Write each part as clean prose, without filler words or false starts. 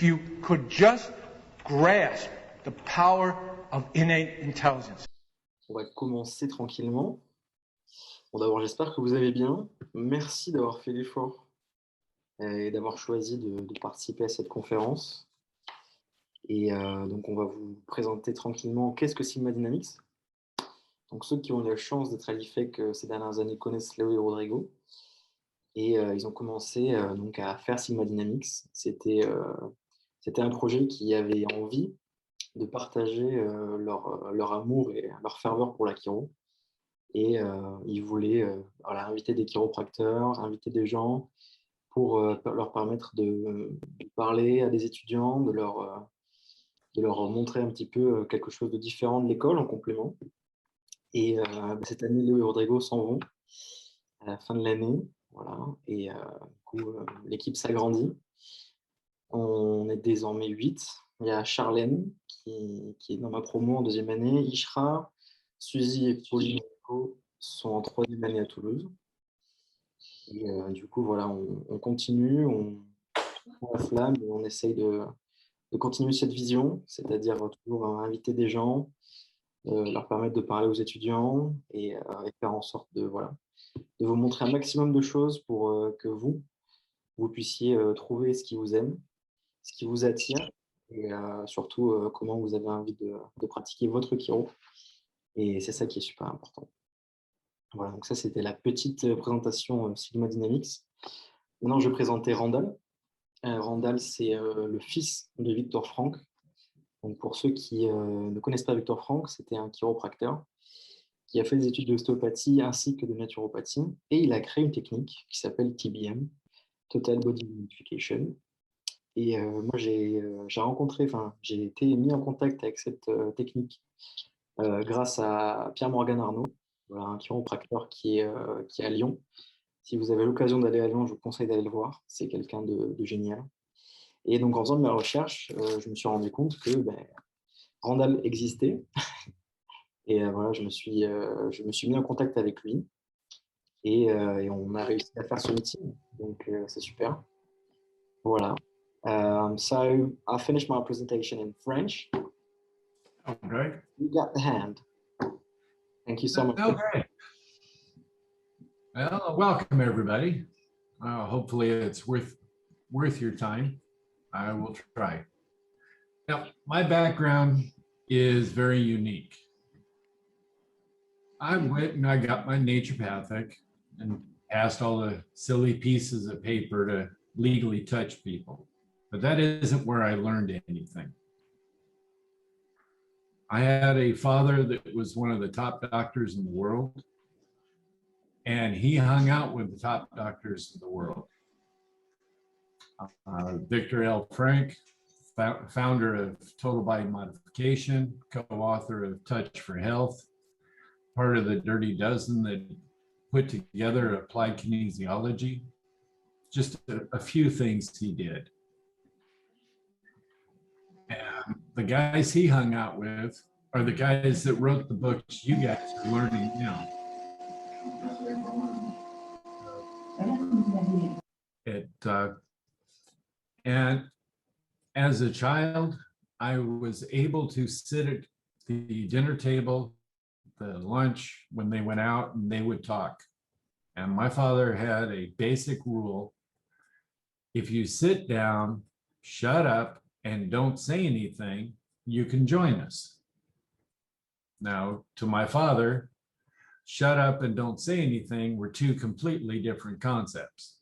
if you could just grasp the power of innate intelligence. On va commencer tranquillement. Bon, d'abord, j'espère que vous allez bien. Merci d'avoir fait l'effort et d'avoir choisi de participer à cette conférence. Et donc, on va vous présenter tranquillement qu'est-ce que Sigma Dynamics. Donc, ceux qui ont eu la chance d'être à l'IFEC ces dernières années connaissent Léo et Rodrigo. Et ils ont commencé donc à faire Sigma Dynamics. C'était un projet qui avait envie de partager leur amour et leur ferveur pour la chiro. Et ils voulaient voilà, inviter des chiropracteurs, inviter des gens pour leur permettre de parler à des étudiants, de leur montrer un petit peu quelque chose de différent de l'école en complément. Et cette année, Léo et Rodrigo s'en vont à la fin de l'année. Voilà. Et du coup, l'équipe s'agrandit. On est désormais 8. Il y a Charlène qui est dans ma promo en 2e année. Ishra, Suzy et Pauline sont en 3e année à Toulouse. Et du coup, voilà, on continue, on prend la flamme et on essaye de continuer cette vision, c'est-à-dire toujours inviter des gens, leur permettre de parler aux étudiants et faire en sorte de vous montrer un maximum de choses pour que vous puissiez trouver ce qui vous aime, ce qui vous attire et surtout comment vous avez envie de pratiquer votre chiro. Et c'est ça qui est super important. Voilà, donc ça c'était la petite présentation Sigma Dynamics. Maintenant je vais présenter Randall. Randall, c'est le fils de Victor Franck. Donc, pour ceux qui ne connaissent pas Victor Franck, c'était un chiropracteur qui a fait des études d'ostéopathie ainsi que de naturopathie. Et il a créé une technique qui s'appelle TBM, Total Body Modification. Et moi, j'ai été mis en contact avec cette technique grâce à Pierre-Morgan Arnaud, voilà, un chiropracteur qui est à Lyon. Si vous avez l'occasion d'aller à Lyon, je vous conseille d'aller le voir. C'est quelqu'un de génial. Et donc, en faisant de mes recherches, je me suis rendu compte que Randall existait. Et voilà, je me suis mis en contact avec lui. Et on a réussi à faire ce meeting. Donc, c'est super. Voilà. So, I'll finish my presentation in French. Okay. You got the hand. Thank you so much. Okay. Well, welcome everybody. Hopefully it's worth your time. I will try. Now, my background is very unique. I went and I got my naturopathic and passed all the silly pieces of paper to legally touch people. But that isn't where I learned anything. I had a father that was one of the top doctors in the world, and he hung out with the top doctors in the world. Victor Franck, founder of Total Body Modification, co-author of Touch for Health, part of the Dirty Dozen that put together applied kinesiology, just a few things he did. And the guys he hung out with are the guys that wrote the books you guys are learning now. And as a child, I was able to sit at the dinner table, the lunch, when they went out and they would talk. And my father had a basic rule: if you sit down, shut up, and don't say anything, you can join us. Now, to my father, shut up and don't say anything were two completely different concepts.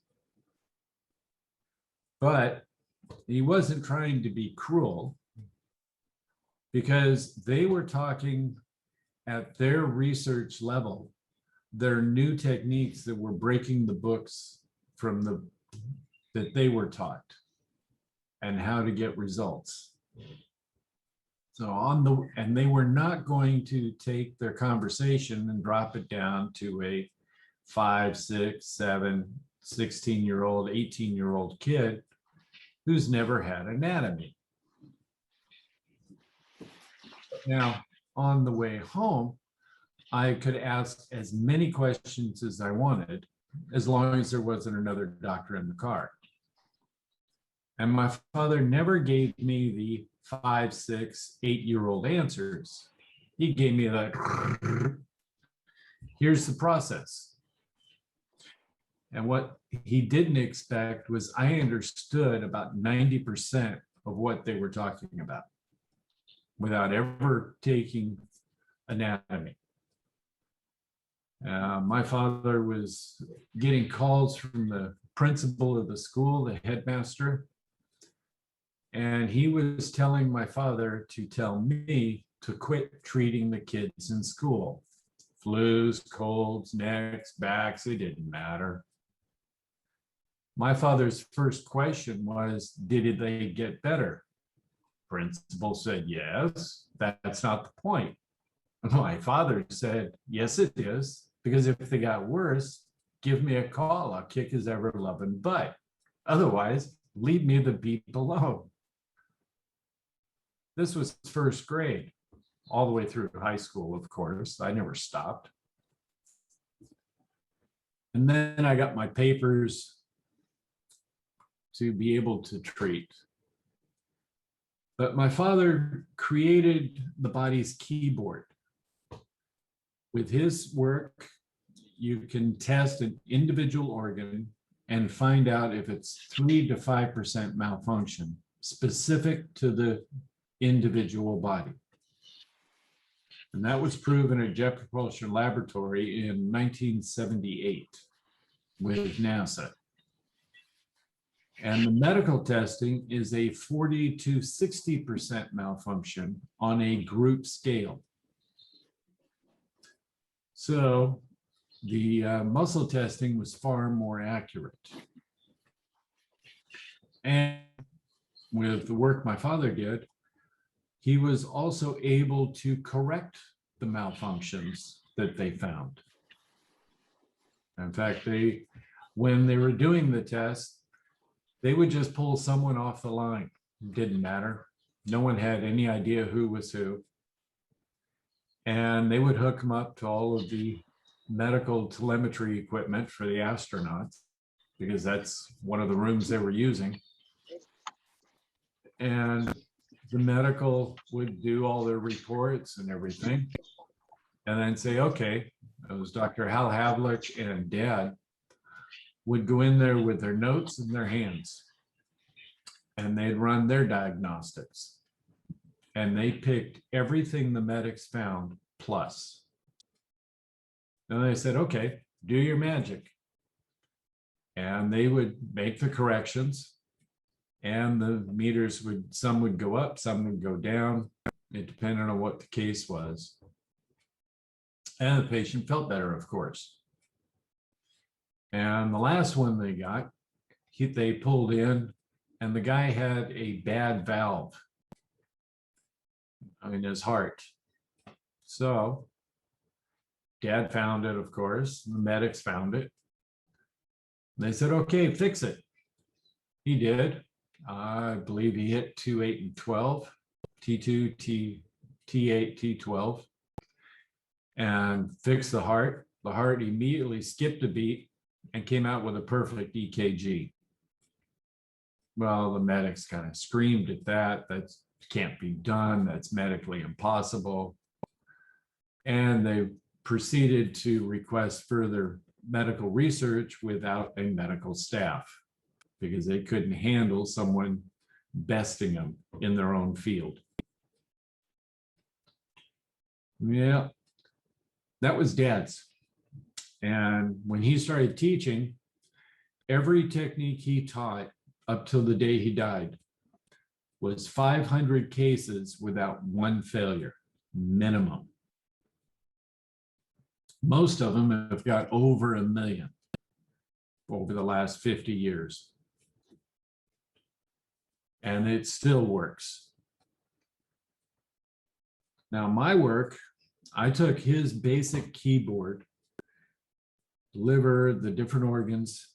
But he wasn't trying to be cruel, because they were talking at their research level, their new techniques that were breaking the books from that they were taught and how to get results. So and they were not going to take their conversation and drop it down to a 5, 6, 7, 16-year-old, 18-year-old kid who's never had anatomy. Now, on the way home, I could ask as many questions as I wanted, as long as there wasn't another doctor in the car. And my father never gave me the 5, 6, 8-year-old answers. He gave me the, here's the process. And what he didn't expect was I understood about 90% of what they were talking about without ever taking anatomy. My father was getting calls from the principal of the school, the headmaster, and he was telling my father to tell me to quit treating the kids in school. Flus, colds, necks, backs, it didn't matter. My father's first question was, did they get better? Principal said, yes, that's not the point. My father said, yes, it is, because if they got worse, give me a call. I'll kick his ever-loving butt. Otherwise, leave me the beat alone. This was first grade, all the way through high school, of course. I never stopped. And then I got my papers to be able to treat. But my father created the body's keyboard. With his work, you can test an individual organ and find out if it's 3 to 5% malfunction specific to the individual body. And that was proven at Jet Propulsion Laboratory in 1978 with NASA. And the medical testing is a 40 to 60% malfunction on a group scale. So the muscle testing was far more accurate. And with the work my father did, he was also able to correct the malfunctions that they found. In fact, when they were doing the test, they would just pull someone off the line. It didn't matter. No one had any idea who was who. And they would hook them up to all of the medical telemetry equipment for the astronauts, because that's one of the rooms they were using. And the medical would do all their reports and everything, and then say, okay, it was Dr. Hal Havlich and Dad would go in there with their notes in their hands, and they'd run their diagnostics. And they picked everything the medics found plus. And they said, okay, do your magic. And they would make the corrections, and the meters would, some would go up, some would go down. It depended on what the case was. And the patient felt better, of course. And the last one they got, they pulled in, and the guy had a bad valve in his heart. So Dad found it, of course. The medics found it. They said, okay, fix it. He did. I believe he hit 2, 8, and 12, T2, T8, T12, and fixed the heart. The heart immediately skipped a beat and came out with a perfect EKG. Well, the medics kind of screamed at that. That can't be done. That's medically impossible. And they proceeded to request further medical research without a medical staff, because they couldn't handle someone besting them in their own field. Yeah, that was Dad's. And when he started teaching, every technique he taught up till the day he died was 500 cases without one failure, minimum. Most of them have got over 1 million over the last 50 years. And it still works. Now, my work, I took his basic keyboard, liver, the different organs,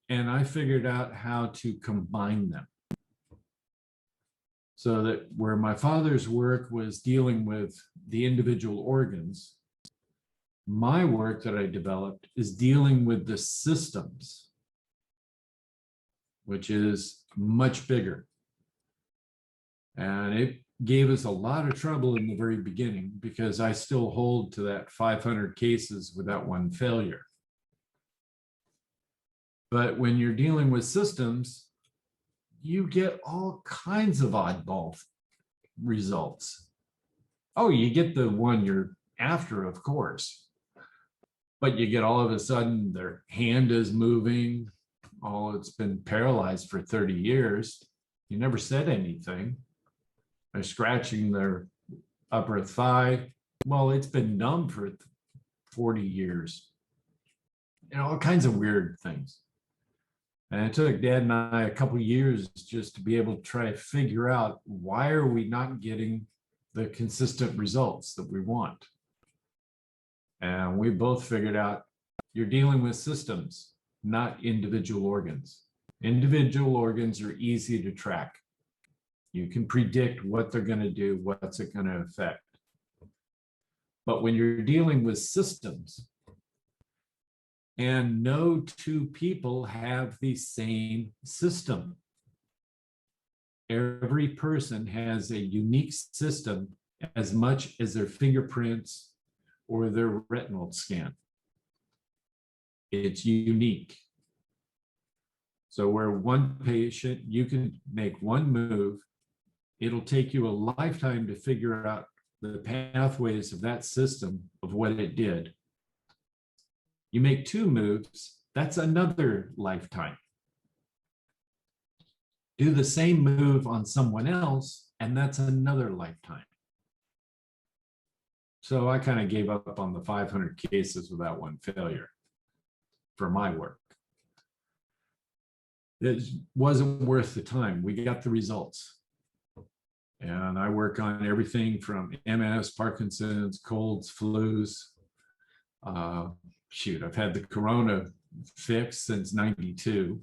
and I figured out how to combine them. So that where my father's work was dealing with the individual organs, my work that I developed is dealing with the systems. which is much bigger. And it gave us a lot of trouble in the very beginning because I still hold to that 500 cases without one failure. But when you're dealing with systems, you get all kinds of oddball results. Oh, you get the one you're after, of course, but you get all of a sudden their hand is moving. Oh, it's been paralyzed for 30 years. You never said anything. They're scratching their upper thigh. Well, it's been numb for 40 years. And all kinds of weird things. And it took Dad and I a couple of years just to be able to try to figure out why are we not getting the consistent results that we want. And we both figured out you're dealing with systems, not individual organs. Individual organs are easy to track. You can predict what they're going to do, what's it going to affect. But when you're dealing with systems, and no two people have the same system. Every person has a unique system as much as their fingerprints or their retinal scan. It's unique. So where one patient, you can make one move, it'll take you a lifetime to figure out the pathways of that system of what it did. You make two moves, that's another lifetime. Do the same move on someone else, and that's another lifetime. So I kind of gave up on the 500 cases without one failure for my work. It wasn't worth the time. We got the results. And I work on everything from MS, Parkinson's, colds, flus. I've had the corona fixed since '92.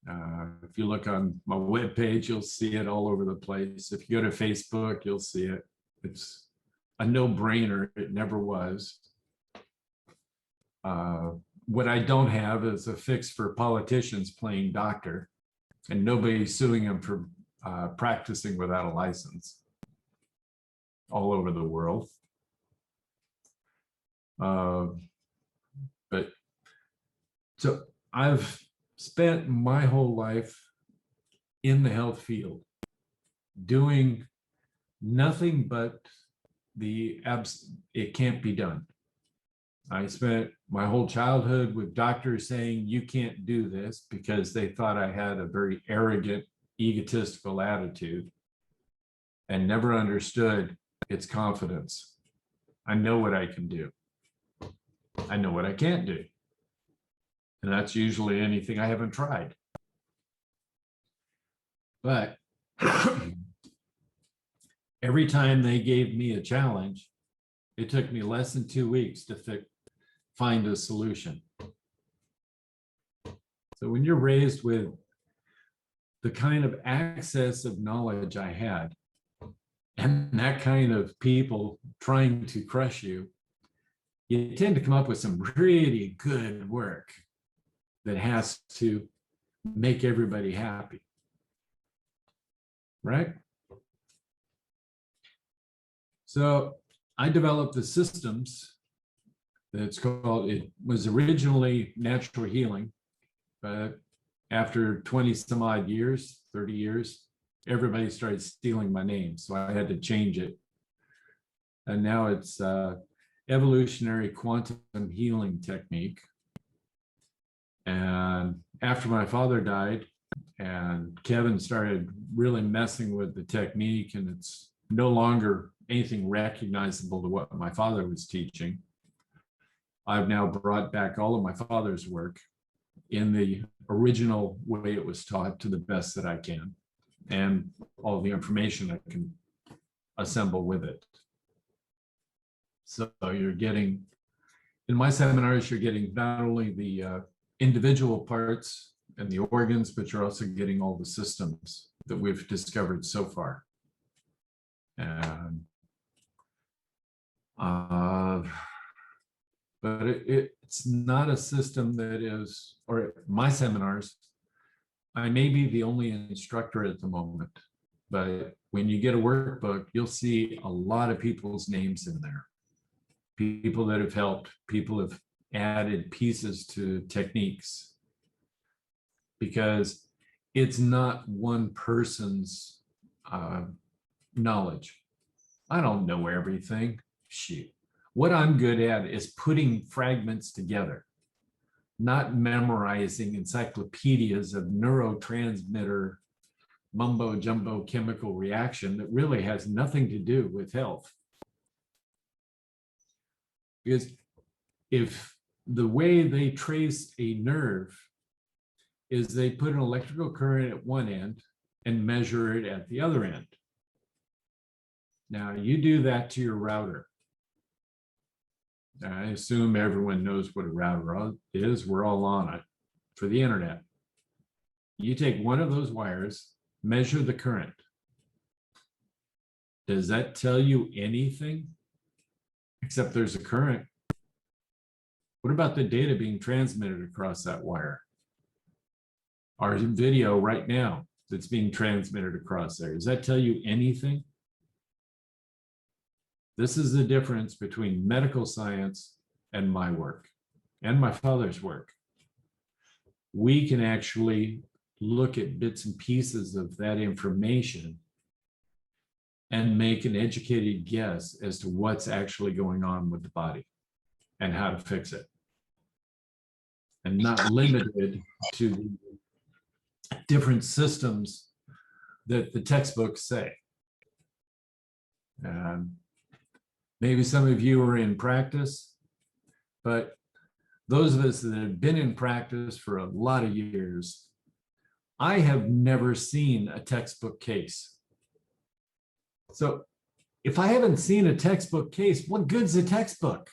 If you look on my webpage, you'll see it all over the place. If you go to Facebook, you'll see it. It's a no-brainer. It never was. What I don't have is a fix for politicians playing doctor, and nobody's suing them for practicing without a license all over the world. But so I've spent my whole life in the health field doing nothing but it can't be done. I spent my whole childhood with doctors saying, you can't do this, because they thought I had a very arrogant, egotistical attitude, and never understood its confidence. I know what I can do. I know what I can't do. And that's usually anything I haven't tried. But every time they gave me a challenge, it took me less than 2 weeks to find a solution. So when you're raised with the kind of access of knowledge I had, and that kind of people trying to crush you, you tend to come up with some really good work that has to make everybody happy, right? So I developed the systems that's called, it was originally natural healing, but after 20 some odd years, 30 years, everybody started stealing my name. So I had to change it. And now it's Evolutionary Quantum Healing Technique. And after my father died and Kevin started really messing with the technique, and it's no longer anything recognizable to what my father was teaching, I've now brought back all of my father's work in the original way it was taught to the best that I can, and all the information I can assemble with it. So you're getting, in my seminars, you're getting not only the individual parts and the organs, but you're also getting all the systems that we've discovered so far. And but it's not a system that is, or my seminars I may be the only instructor at the moment, but when you get a workbook, you'll see a lot of people's names in there. People that have helped, people have added pieces to techniques, because it's not one person's knowledge. I don't know everything. Shoot. What I'm good at is putting fragments together, not memorizing encyclopedias of neurotransmitter mumbo jumbo chemical reaction that really has nothing to do with health. Because if the way they trace a nerve is they put an electrical current at one end and measure it at the other end. Now you do that to your router. I assume everyone knows what a router is. We're all on it for the internet. You take one of those wires, measure the current. Does that tell you anything? Except there's a current. What about the data being transmitted across that wire? Our video right now that's being transmitted across there, does that tell you anything? This is the difference between medical science and my work and my father's work. We can actually look at bits and pieces of that information and make an educated guess as to what's actually going on with the body and how to fix it. And not limited to the different systems that the textbooks say. Maybe some of you are in practice, but those of us that have been in practice for a lot of years, I have never seen a textbook case. So if I haven't seen a textbook case, what good's a textbook?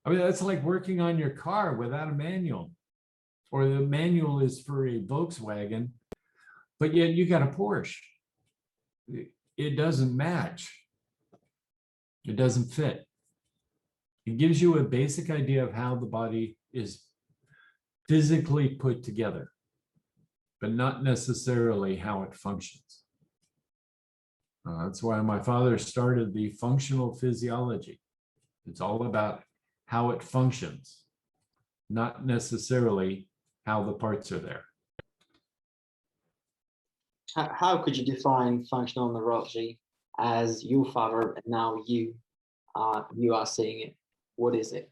I mean, that's like working on your car without a manual, or the manual is for a Volkswagen, but yet you got a Porsche. It doesn't match. It doesn't fit. It gives you a basic idea of how the body is physically put together, but not necessarily how it functions. That's why my father started the functional physiology. It's all about how it functions, not necessarily how the parts are there. How could you define functional neurology as your father and now you are seeing it? What is it?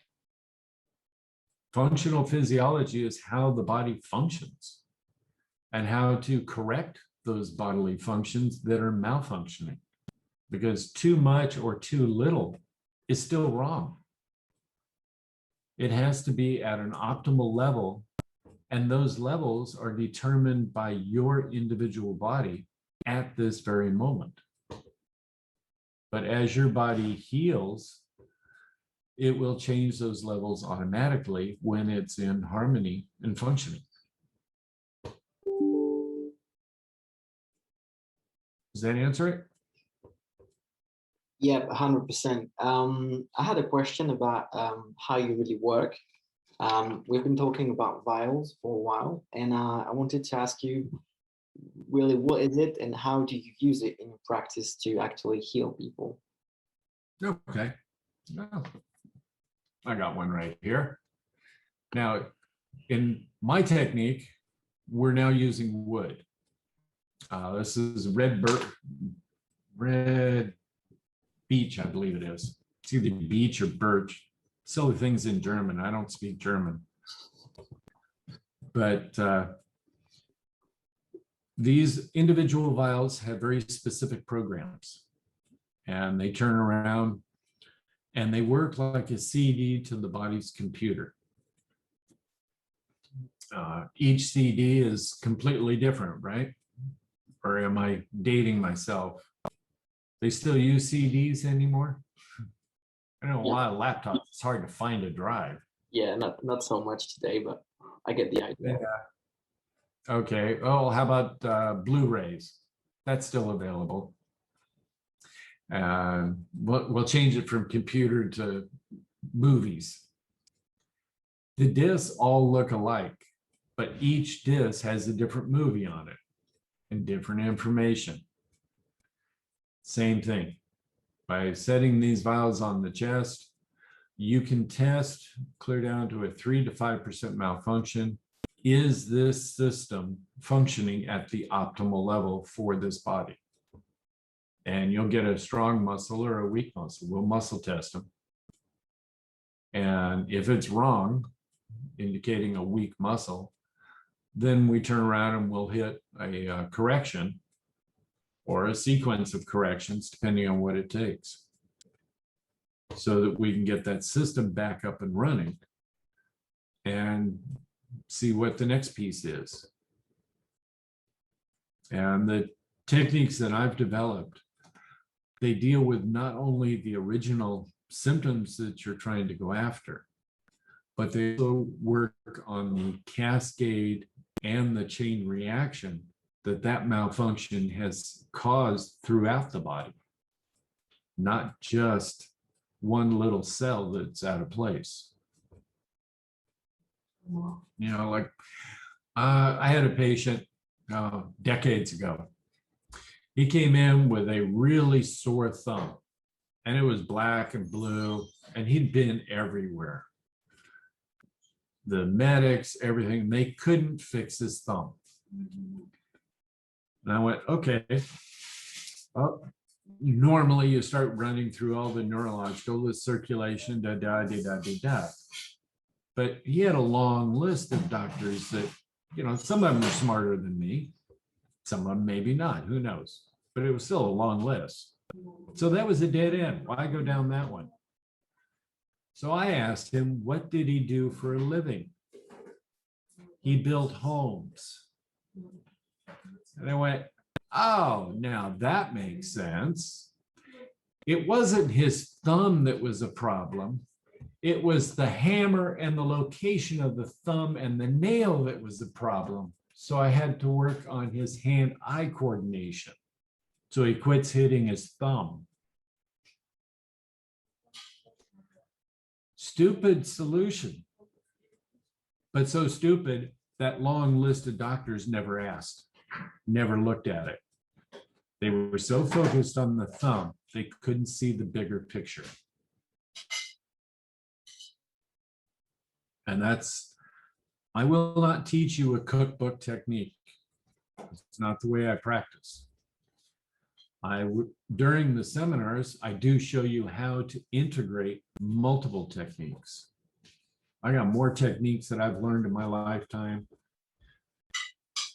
Functional physiology is how the body functions and how to correct those bodily functions that are malfunctioning, because too much or too little is still wrong. It has to be at an optimal level, and those levels are determined by your individual body at this very moment. But as your body heals, it will change those levels automatically when it's in harmony and functioning. Does that answer it? Yeah, 100%. I had a question about how you really work. We've been talking about vials for a while, and I wanted to ask you, really, what is it and how do you use it in your practice to actually heal people? Okay. Well, I got one right here. Now, in my technique, we're now using wood. This is red beech, I believe it is. It's either beech or birch. Silly things in German. I don't speak German. But these individual vials have very specific programs, and they turn around and they work like a CD to the body's computer. Each CD is completely different, right? Or am I dating myself? They still use CDs anymore? I know a lot of laptops, it's hard to find a drive. Yeah, not so much today, but I get the idea. Yeah. Okay. Oh, how about Blu-rays? That's still available. We'll change it from computer to movies. The discs all look alike, but each disc has a different movie on it and different information. Same thing. By setting these valves on the chest, you can test clear down to a 3 to 5% malfunction. Is this system functioning at the optimal level for this body? And you'll get a strong muscle or a weak muscle. We'll muscle test them. And if it's wrong, indicating a weak muscle, then we turn around and we'll hit a correction or a sequence of corrections, depending on what it takes, so that we can get that system back up and running and see what the next piece is. And the techniques that I've developed, they deal with not only the original symptoms that you're trying to go after, but they also work on the cascade and the chain reaction that malfunction has caused throughout the body, not just one little cell that's out of place. You know, like I had a patient decades ago. He came in with a really sore thumb, and it was black and blue, and he'd been everywhere. The medics, everything, they couldn't fix his thumb. And I went, okay. Well, normally you start running through all the neurological, the circulation, da. But he had a long list of doctors that, you know, some of them are smarter than me. Some of them maybe not, who knows? But it was still a long list. So that was a dead end. Why go down that one? So I asked him, what did he do for a living? He built homes. And I went, oh, now that makes sense. It wasn't his thumb that was a problem. It was the hammer and the location of the thumb and the nail that was the problem. So I had to work on his hand-eye coordination. So he quits hitting his thumb. Stupid solution, but so stupid that long list of doctors never asked, never looked at it. They were so focused on the thumb, they couldn't see the bigger picture. And that's, I will not teach you a cookbook technique. It's not the way I practice. During the seminars, I do show you how to integrate multiple techniques. I got more techniques that I've learned in my lifetime.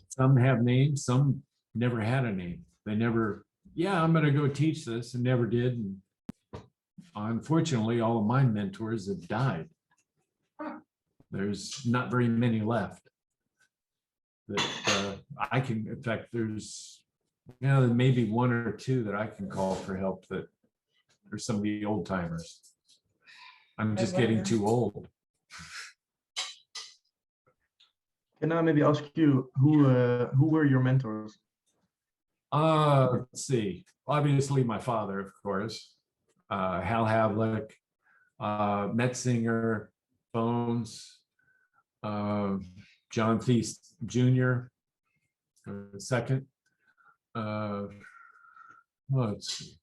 Some have names, some never had a name. They never, yeah, I'm going to go teach this, and never did. And unfortunately, all of my mentors have died. There's not very many left that I can, in fact, there's, you know, maybe one or two that I can call for help that are some of the old timers. I'm just getting too old. Can I maybe ask you who were your mentors? Let's see. Obviously, my father, of course, Hal Havlick, Metzinger, Bones, John Feast Jr., second. Let's see.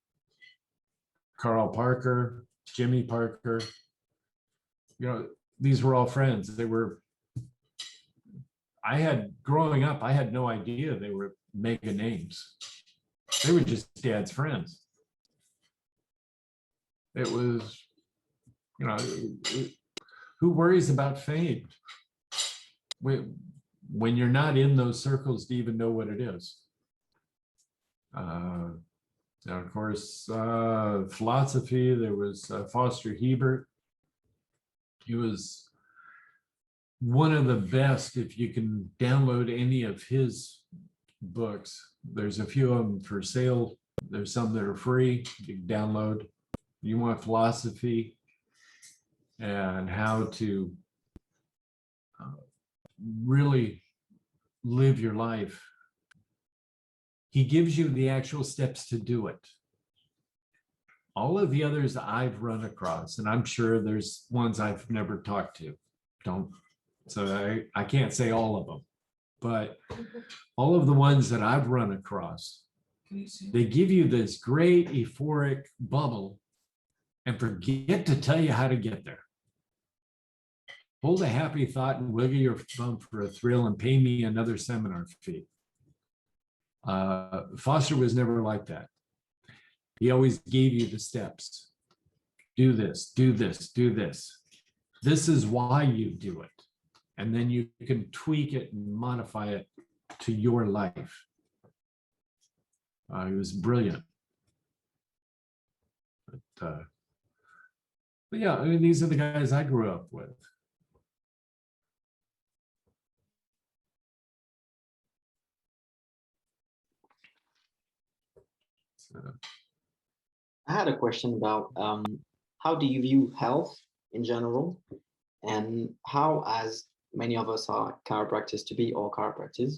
Carl Parker, Jimmy Parker. You know, these were all friends. They were, growing up, I had no idea they were mega names. They were just Dad's friends. It was, you know, who worries about fame? When you're not in those circles to even know what it is. And of course, philosophy, there was Foster Hebert. He was one of the best. If you can download any of his books, there's a few of them for sale. There's some that are free, you can download. You want philosophy and how to really live your life. He gives you the actual steps to do it. All of the others I've run across, and I'm sure there's ones I've never talked to, don't, so I can't say all of them, but all of the ones that I've run across, they give you this great euphoric bubble and forget to tell you how to get there. Hold a happy thought and wiggle your thumb for a thrill and pay me another seminar fee. Foster was never like that. He always gave you the steps. Do this, do this, do this. This is why you do it. And then you can tweak it and modify it to your life. He was brilliant. But yeah, I mean, these are the guys I grew up with. So. I had a question about how do you view health in general, and how, as many of us are chiropractors to be, or chiropractors,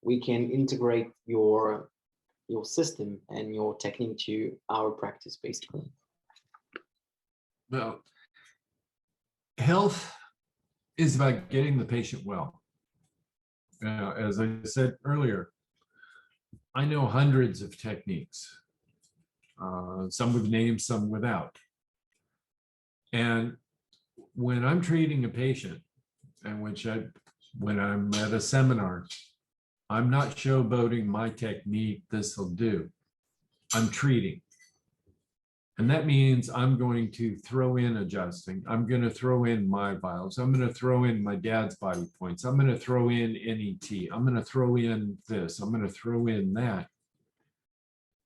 we can integrate your system and your technique to our practice, basically. Well, health is about getting the patient well. As I said earlier, I know hundreds of techniques, some with names, some without. And when I'm treating a patient, and when I'm at a seminar, I'm not showboating my technique, this will do. I'm treating. And that means I'm going to throw in adjusting. I'm going to throw in my vials. I'm going to throw in my dad's body points. I'm going to throw in NET. I'm going to throw in this. I'm going to throw in that,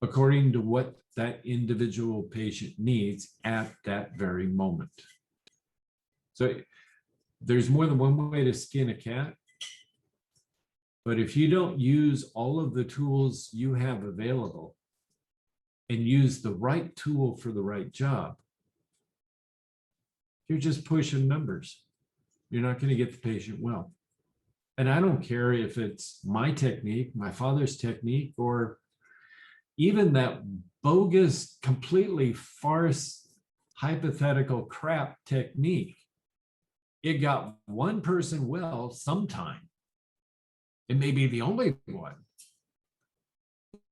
according to what that individual patient needs at that very moment. So there's more than one way to skin a cat. But if you don't use all of the tools you have available and use the right tool for the right job, you're just pushing numbers. You're not going to get the patient well. And I don't care if it's my technique, my father's technique, or even that bogus, completely farce, hypothetical crap technique. It got one person well sometime. It may be the only one,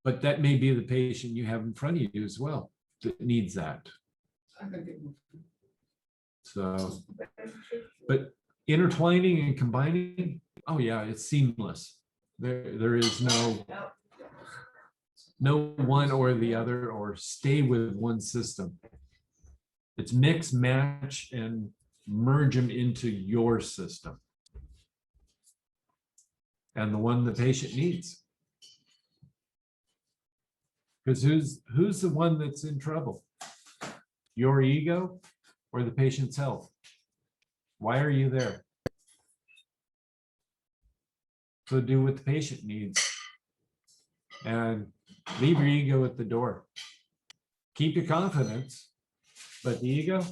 but that may be the patient you have in front of you as well that needs that. So, but intertwining and combining, oh yeah, it's seamless. There is no one or the other, or stay with one system. It's mix, match, and merge them into your system and the one the patient needs. Because who's the one that's in trouble? Your ego or the patient's health? Why are you there? So do what the patient needs and leave your ego at the door. Keep your confidence, but the ego,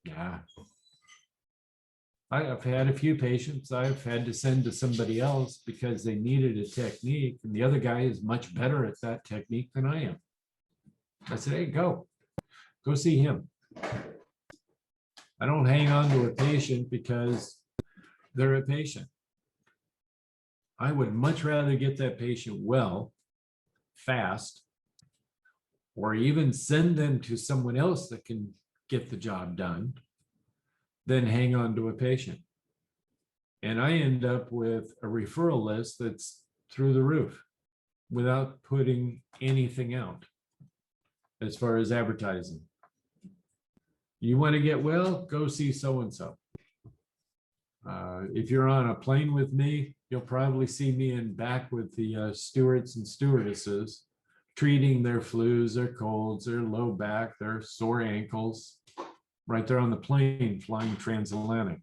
yeah. I've had a few patients I've had to send to somebody else because they needed a technique, and the other guy is much better at that technique than I am. I said, hey, go see him. I don't hang on to a patient because they're a patient. I would much rather get that patient well, fast, or even send them to someone else that can get the job done, than hang on to a patient. And I end up with a referral list that's through the roof without putting anything out as far as advertising. You want to get well, go see so-and-so. If you're on a plane with me, you'll probably see me in back with the stewards and stewardesses, treating their flus, their colds, their low back, their sore ankles, right there on the plane flying transatlantic.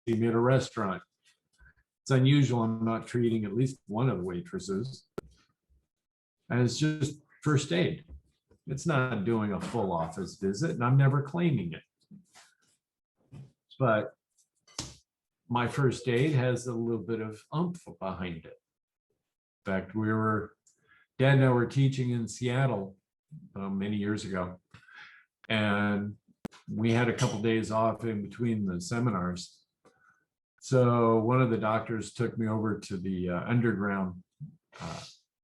See me at a restaurant. It's unusual I'm not treating at least one of the waitresses. And it's just first aid. It's not doing a full office visit, and I'm never claiming it. But my first aid has a little bit of oomph behind it. In fact, Dad and I were teaching in Seattle many years ago. And we had a couple days off in between the seminars. So one of the doctors took me over to the underground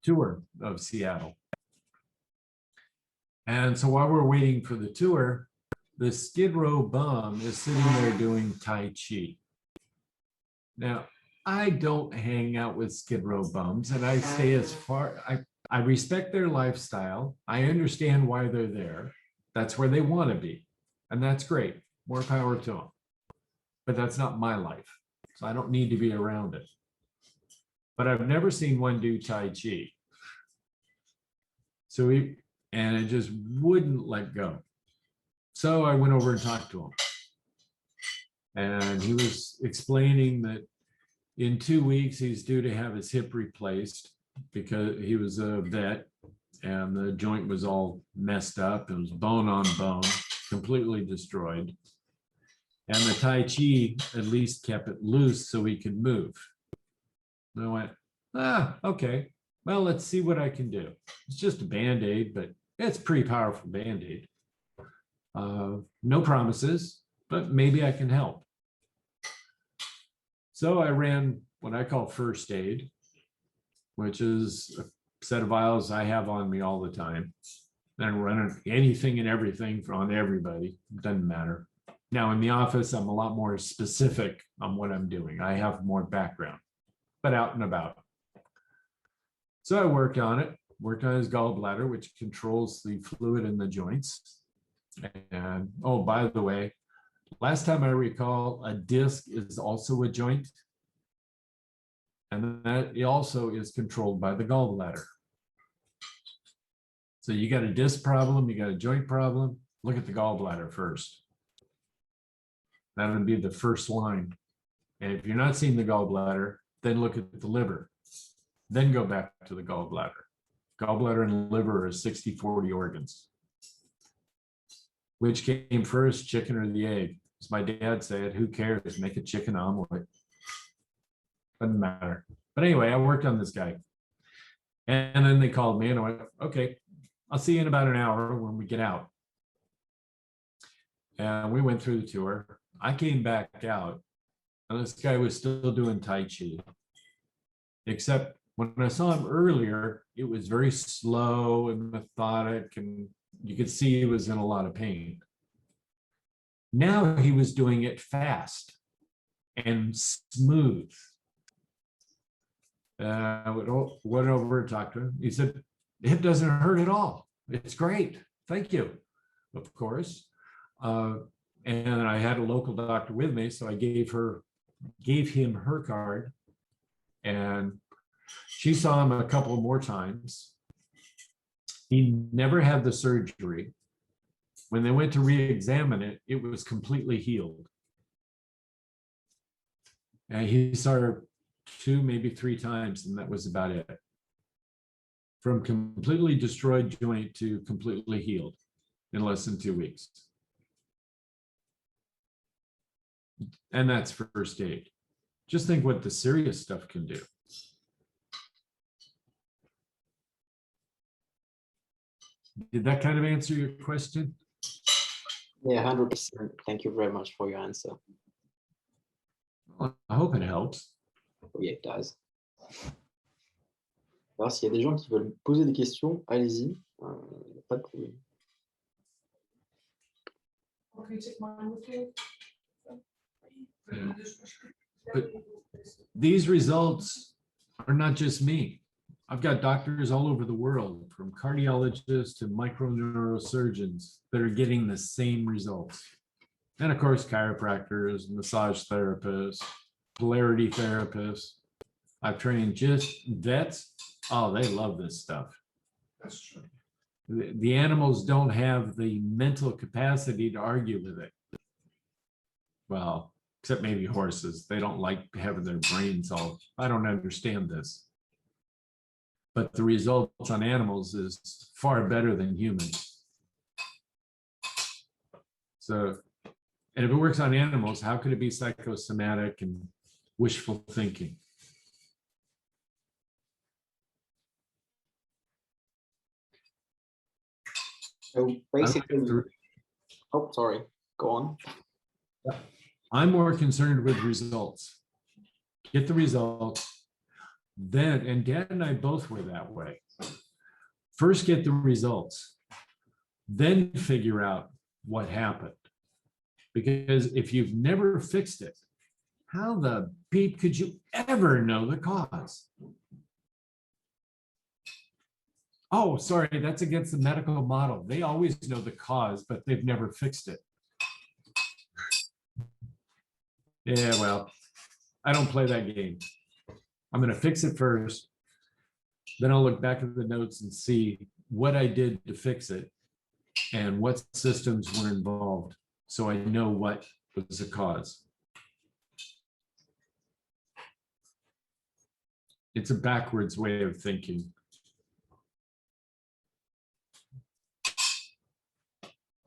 tour of Seattle. And so while we're waiting for the tour, the Skid Row bum is sitting there doing Tai Chi. Now, I don't hang out with Skid Row bums, and I stay as far, I respect their lifestyle. I understand why they're there. That's where they want to be. And that's great. More power to them. But that's not my life. So I don't need to be around it. But I've never seen one do Tai Chi. So and it just wouldn't let go. So I went over and talked to him. And he was explaining that in 2 weeks, he's due to have his hip replaced because he was a vet and the joint was all messed up. It was bone on bone, completely destroyed. And the Tai Chi at least kept it loose so he could move. And I went, okay, well, let's see what I can do. It's just a Band-Aid, but it's a pretty powerful Band-Aid. No promises, but maybe I can help. So I ran what I call first aid, which is a set of vials I have on me all the time. And running anything and everything on everybody, doesn't matter. Now in the office, I'm a lot more specific on what I'm doing. I have more background, but out and about. So I worked on his gallbladder, which controls the fluid in the joints. And oh, by the way, last time I recall, a disc is also a joint. And that also is controlled by the gallbladder. So you got a disc problem, you got a joint problem, look at the gallbladder first. That would be the first line. And if you're not seeing the gallbladder, then look at the liver. Then go back to the gallbladder. Gallbladder and liver are 60-40 organs. Which came first, chicken or the egg? As my dad said, who cares? Make a chicken omelet. Doesn't matter. But anyway, I worked on this guy. And then they called me and I went, okay, I'll see you in about an hour when we get out. And we went through the tour. I came back out and this guy was still doing Tai Chi. Except when I saw him earlier, it was very slow and methodic and you could see he was in a lot of pain. Now he was doing it fast and smooth. I went over and talked to him. He said, the hip doesn't hurt at all. It's great. Thank you, of course. And I had a local doctor with me, so I gave him her card. And she saw him a couple more times. He never had the surgery. When they went to re-examine it, it was completely healed. And he saw her 2, maybe 3 times, and that was about it. From completely destroyed joint to completely healed in less than 2 weeks. And that's first aid. Just think what the serious stuff can do. Did that kind of answer your question? Yeah, 100%. Thank you very much for your answer. Well, I hope it helps. Oui, it does. Alors, s'il y a des gens qui veulent poser des questions, allez-y. Pas de problème. But these results are not just me. I've got doctors all over the world, from cardiologists to microneurosurgeons, that are getting the same results. And of course, chiropractors, massage therapists, polarity therapists. I've trained just vets. Oh, they love this stuff. That's true. The animals don't have the mental capacity to argue with it. Well, except maybe horses. They don't like having their brains all, I don't understand this. But the results on animals is far better than humans. So, and if it works on animals, how could it be psychosomatic and wishful thinking? So basically, oh, sorry. Go on. I'm more concerned with results. Get the results. Then, and Dad and I both were that way. First, get the results. Then figure out what happened. Because if you've never fixed it, how the beep could you ever know the cause? Oh, sorry, that's against the medical model. They always know the cause, but they've never fixed it. Yeah, well, I don't play that game. I'm going to fix it first. Then I'll look back at the notes and see what I did to fix it and what systems were involved, so I know what was the cause. It's a backwards way of thinking.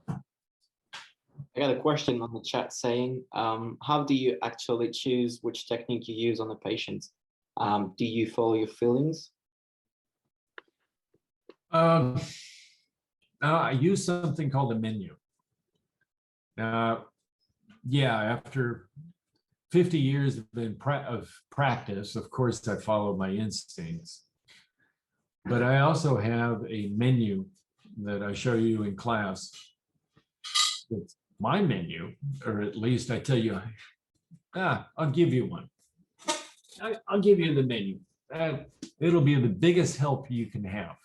I got a question on the chat saying, how do you actually choose which technique you use on the patient? Do you follow your feelings? I use something called a menu. Yeah, after 50 years of practice, of course, I follow my instincts. But I also have a menu that I show you in class. It's my menu, or at least I tell you, I'll give you one. I'll give you the menu. It'll be the biggest help you can have.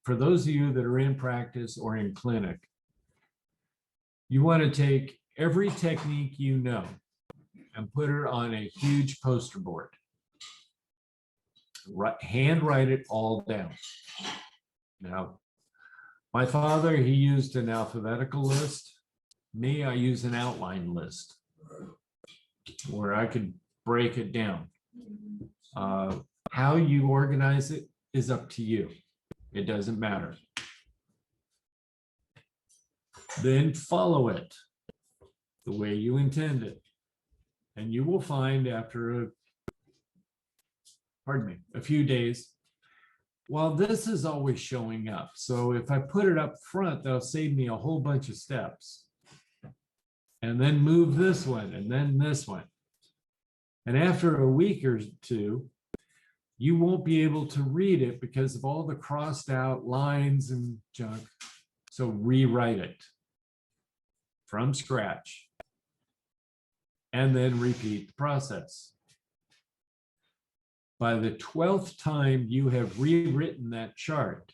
For those of you that are in practice or in clinic, you want to take every technique you know and put it on a huge poster board. Handwrite it all down. Now, my father, he used an alphabetical list. Me, I use an outline list where I could break it down. How you organize it is up to you. It doesn't matter. Then follow it the way you intend it. And you will find after a few days, well, this is always showing up. So if I put it up front, that'll save me a whole bunch of steps. And then move this one and then this one. And after a week or two, you won't be able to read it because of all the crossed out lines and junk. So rewrite it from scratch and then repeat the process. By the 12th time you have rewritten that chart,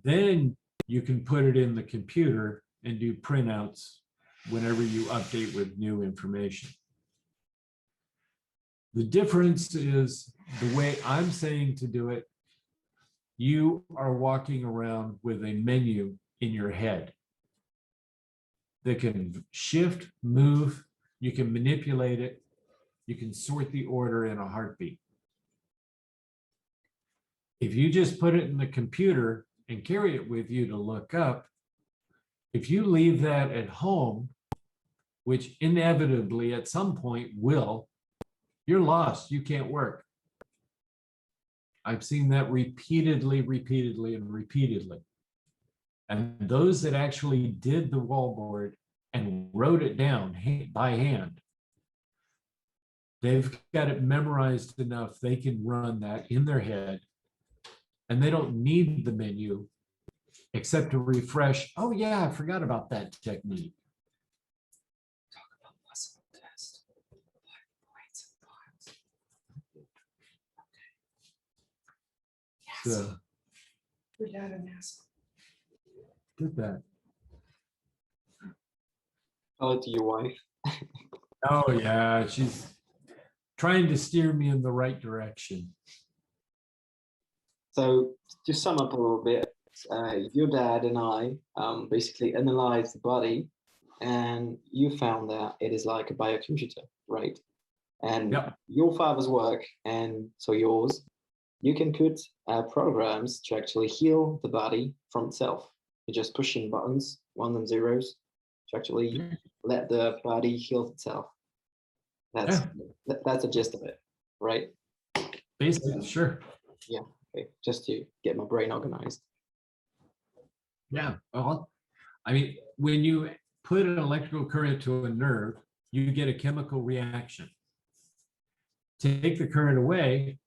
then you can put it in the computer and do printouts whenever you update with new information. The difference is the way I'm saying to do it, you are walking around with a menu in your head that can shift, move, you can manipulate it, you can sort the order in a heartbeat. If you just put it in the computer and carry it with you to look up, if you leave that at home, which inevitably at some point will, you're lost, you can't work. I've seen that repeatedly. And those that actually did the wallboard and wrote it down by hand, they've got it memorized enough they can run that in their head, and they don't need the menu except to refresh. Oh yeah, I forgot about that technique. Talk about muscle test. Weights and bars. Okay. Yes. We got an asshole. Did that. Tell it to your wife. Oh yeah, she's trying to steer me in the right direction. So to sum up a little bit, your dad and I basically analyzed the body, and you found that it is like a biocomputer, right? And yep. Your father's work, and so yours, you can put programs to actually heal the body from itself. You're just pushing buttons, ones and zeros, to actually let the body heal itself. That's the gist of it, right? Basically, sure. Yeah. Okay. Just to get my brain organized. Yeah. Well, I mean, when you put an electrical current to a nerve, you get a chemical reaction. Take the current away,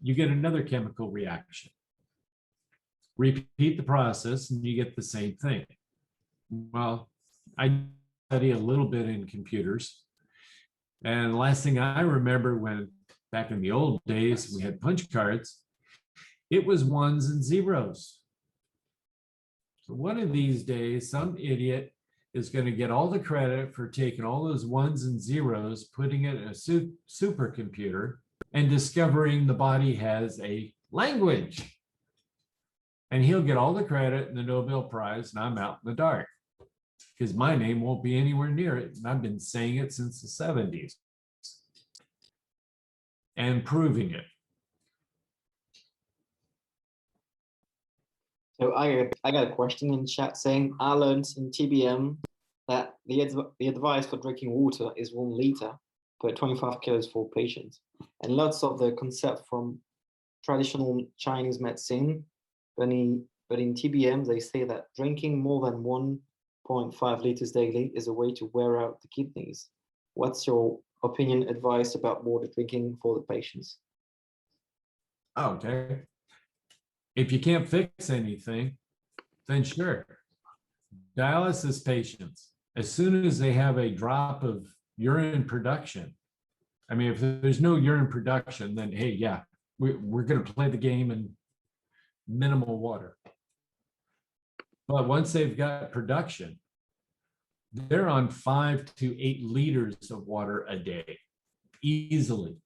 you get another chemical reaction. Repeat the process and you get the same thing. Well, I study a little bit in computers. And the last thing I remember when back in the old days, we had punch cards, it was ones and zeros. So one of these days, some idiot is going to get all the credit for taking all those ones and zeros, putting it in a supercomputer, and discovering the body has a language. And he'll get all the credit and the Nobel Prize, and I'm out in the dark because my name won't be anywhere near it. And I've been saying it since the 70s and proving it. So I got a question in chat saying, I learned in TBM that the advice for drinking water is 1 liter per 25 kilos for patients. And lots of the concept from traditional Chinese medicine, but in TBM, they say that drinking more than 1.5 liters daily is a way to wear out the kidneys. What's your opinion, advice about water drinking for the patients? Okay. If you can't fix anything, then sure. Dialysis patients, as soon as they have a drop of urine production, I mean, if there's no urine production, then hey, yeah, we're going to play the game in minimal water. But once they've got production, they're on 5 to 8 liters of water a day, easily.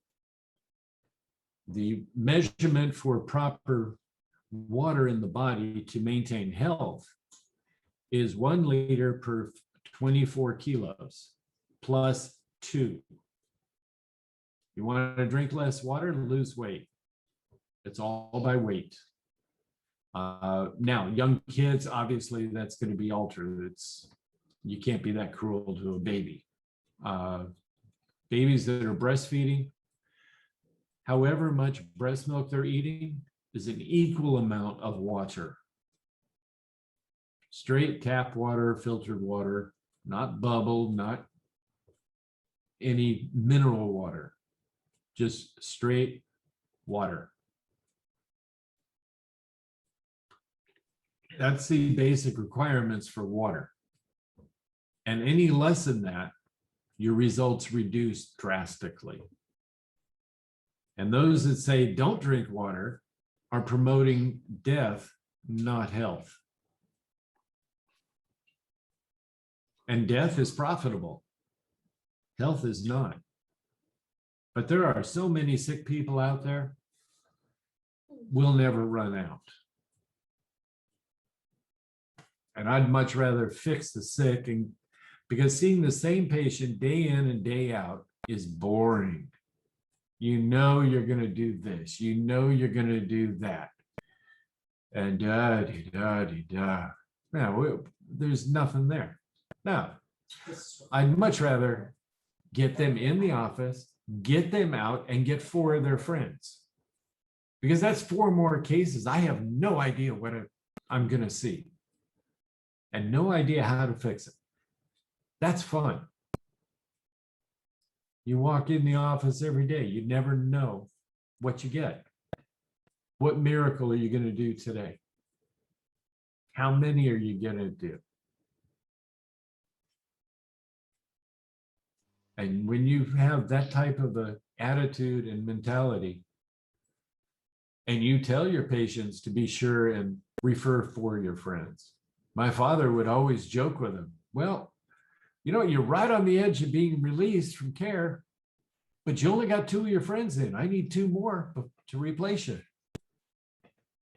The measurement for proper water in the body to maintain health is 1 liter per 24 kilos plus 2. You want to drink less water, lose weight. It's all by weight. Now, young kids, obviously, that's going to be altered. You can't be that cruel to a baby. Babies that are breastfeeding, however much breast milk they're eating is an equal amount of water. Straight tap water, filtered water, not bubbled, not any mineral water, just straight water. That's the basic requirements for water. And any less than that, your results reduce drastically. And those that say don't drink water are promoting death, not health. And death is profitable. Health is not. But there are so many sick people out there, we'll never run out. And I'd much rather fix the sick, and because seeing the same patient day in and day out is boring. You know you're going to do this. You know you're going to do that. And da-de-da-de-da. Now, there's nothing there. Now, I'd much rather get them in the office, get them out, and get 4 of their friends. Because that's 4 more cases. I have no idea what I'm going to see. And no idea how to fix it. That's fun. You walk in the office every day, you never know what you get. What miracle are you going to do today? How many are you going to do? And when you have that type of an attitude and mentality, and you tell your patients to be sure and refer for your friends. My father would always joke with him, well, you know, you're right on the edge of being released from care, but you only got 2 of your friends in. I need 2 more to replace you.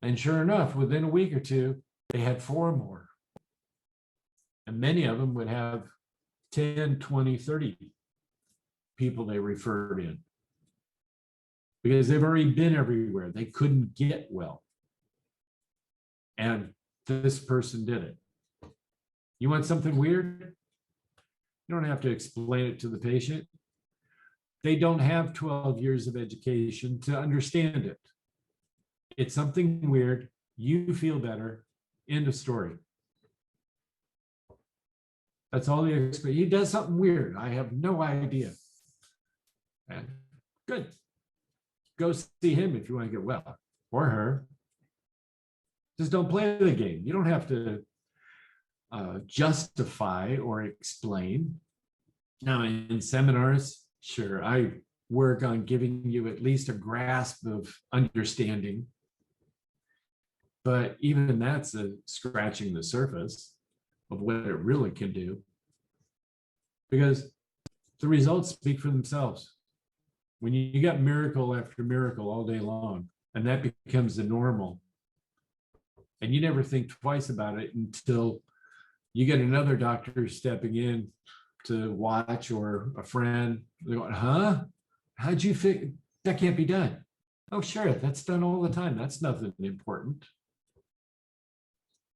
And sure enough, within a week or 2, they had 4 more. And many of them would have 10, 20, 30 people they referred in. Because they've already been everywhere. They couldn't get well. And this person did it. You want something weird? You don't have to explain it to the patient. They don't have 12 years of education to understand it. It's something weird. You feel better. End of story. That's all he expects. He does something weird. I have no idea. And good. Go see him if you want to get well, or her. Just don't play the game. You don't have to justify or explain. Now, in seminars, sure, I work on giving you at least a grasp of understanding. But even that's scratching the surface of what it really can do. Because the results speak for themselves. When you got miracle after miracle all day long, and that becomes the normal, and you never think twice about it until you get another doctor stepping in to watch, or a friend, they're going, huh? How'd you fix? That can't be done. Oh, sure, that's done all the time. That's nothing important.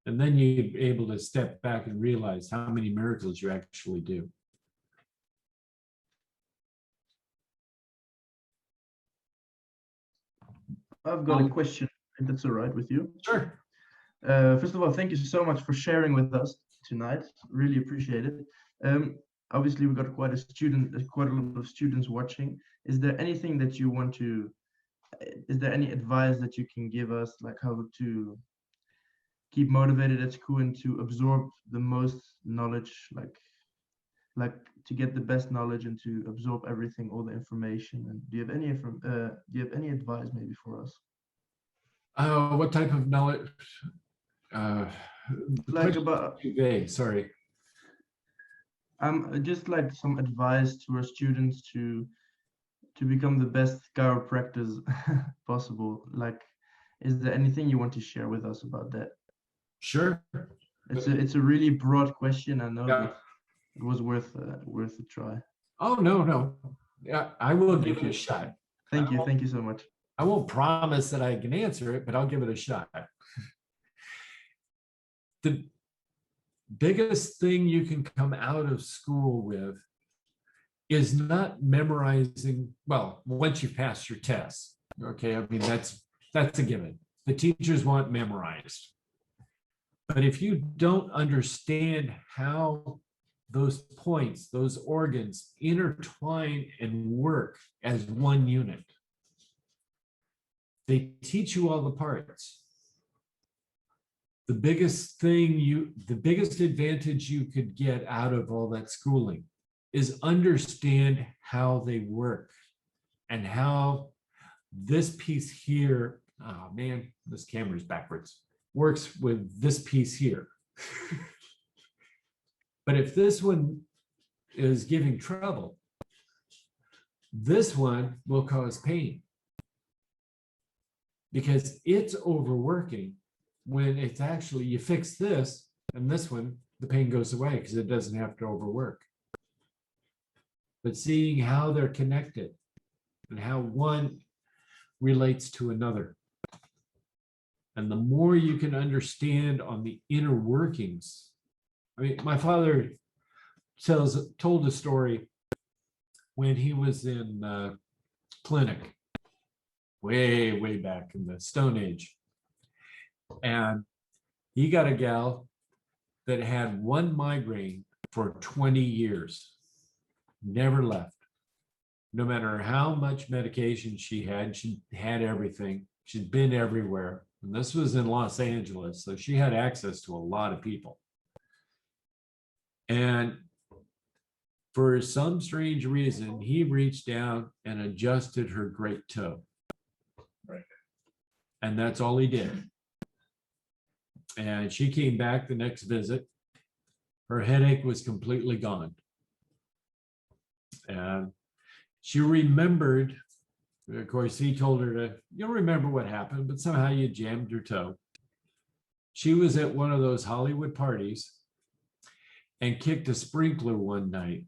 And then you're able to step back and realize how many miracles you actually do. I've got a question, if that's all right with you. Sure. First of all, thank you so much for sharing with us tonight. Really appreciate it. Obviously, we've got quite a lot of students watching. Is there anything that you want to? Is there any advice that you can give us, like how to keep motivated at school and to absorb the most knowledge, like to get the best knowledge and to absorb everything, all the information? And do you have any advice maybe for us? What type of knowledge? Like about vague, sorry. Just like some advice to our students to become the best chiropractors possible. Like, is there anything you want to share with us about that? Sure. It's a really broad question. I know, Yeah. but it was worth a try. Oh, no. Yeah, I will give it a shot. Thank you so much. I won't promise that I can answer it, but I'll give it a shot. The biggest thing you can come out of school with is not memorizing. Well, once you pass your tests, okay, I mean, that's a given. The teachers want memorized. But if you don't understand how those points, those organs intertwine and work as one unit, they teach you all the parts. The biggest advantage you could get out of all that schooling is understand how they work and how this piece here, oh man, this camera's backwards, works with this piece here. But if this one is giving trouble, this one will cause pain because it's overworking. When it's actually, you fix this and this one, the pain goes away because it doesn't have to overwork. But seeing how they're connected and how one relates to another. And the more you can understand on the inner workings. I mean, my father told a story when he was in clinic way back in the Stone Age. And he got a gal that had one migraine for 20 years, never left. No matter how much medication she had everything. She'd been everywhere. And this was in Los Angeles, so she had access to a lot of people. And for some strange reason, he reached down and adjusted her great toe. Right. And that's all he did. And she came back the next visit. Her headache was completely gone. And she remembered, of course, he told her you'll remember what happened, but somehow you jammed your toe. She was at one of those Hollywood parties and kicked a sprinkler one night.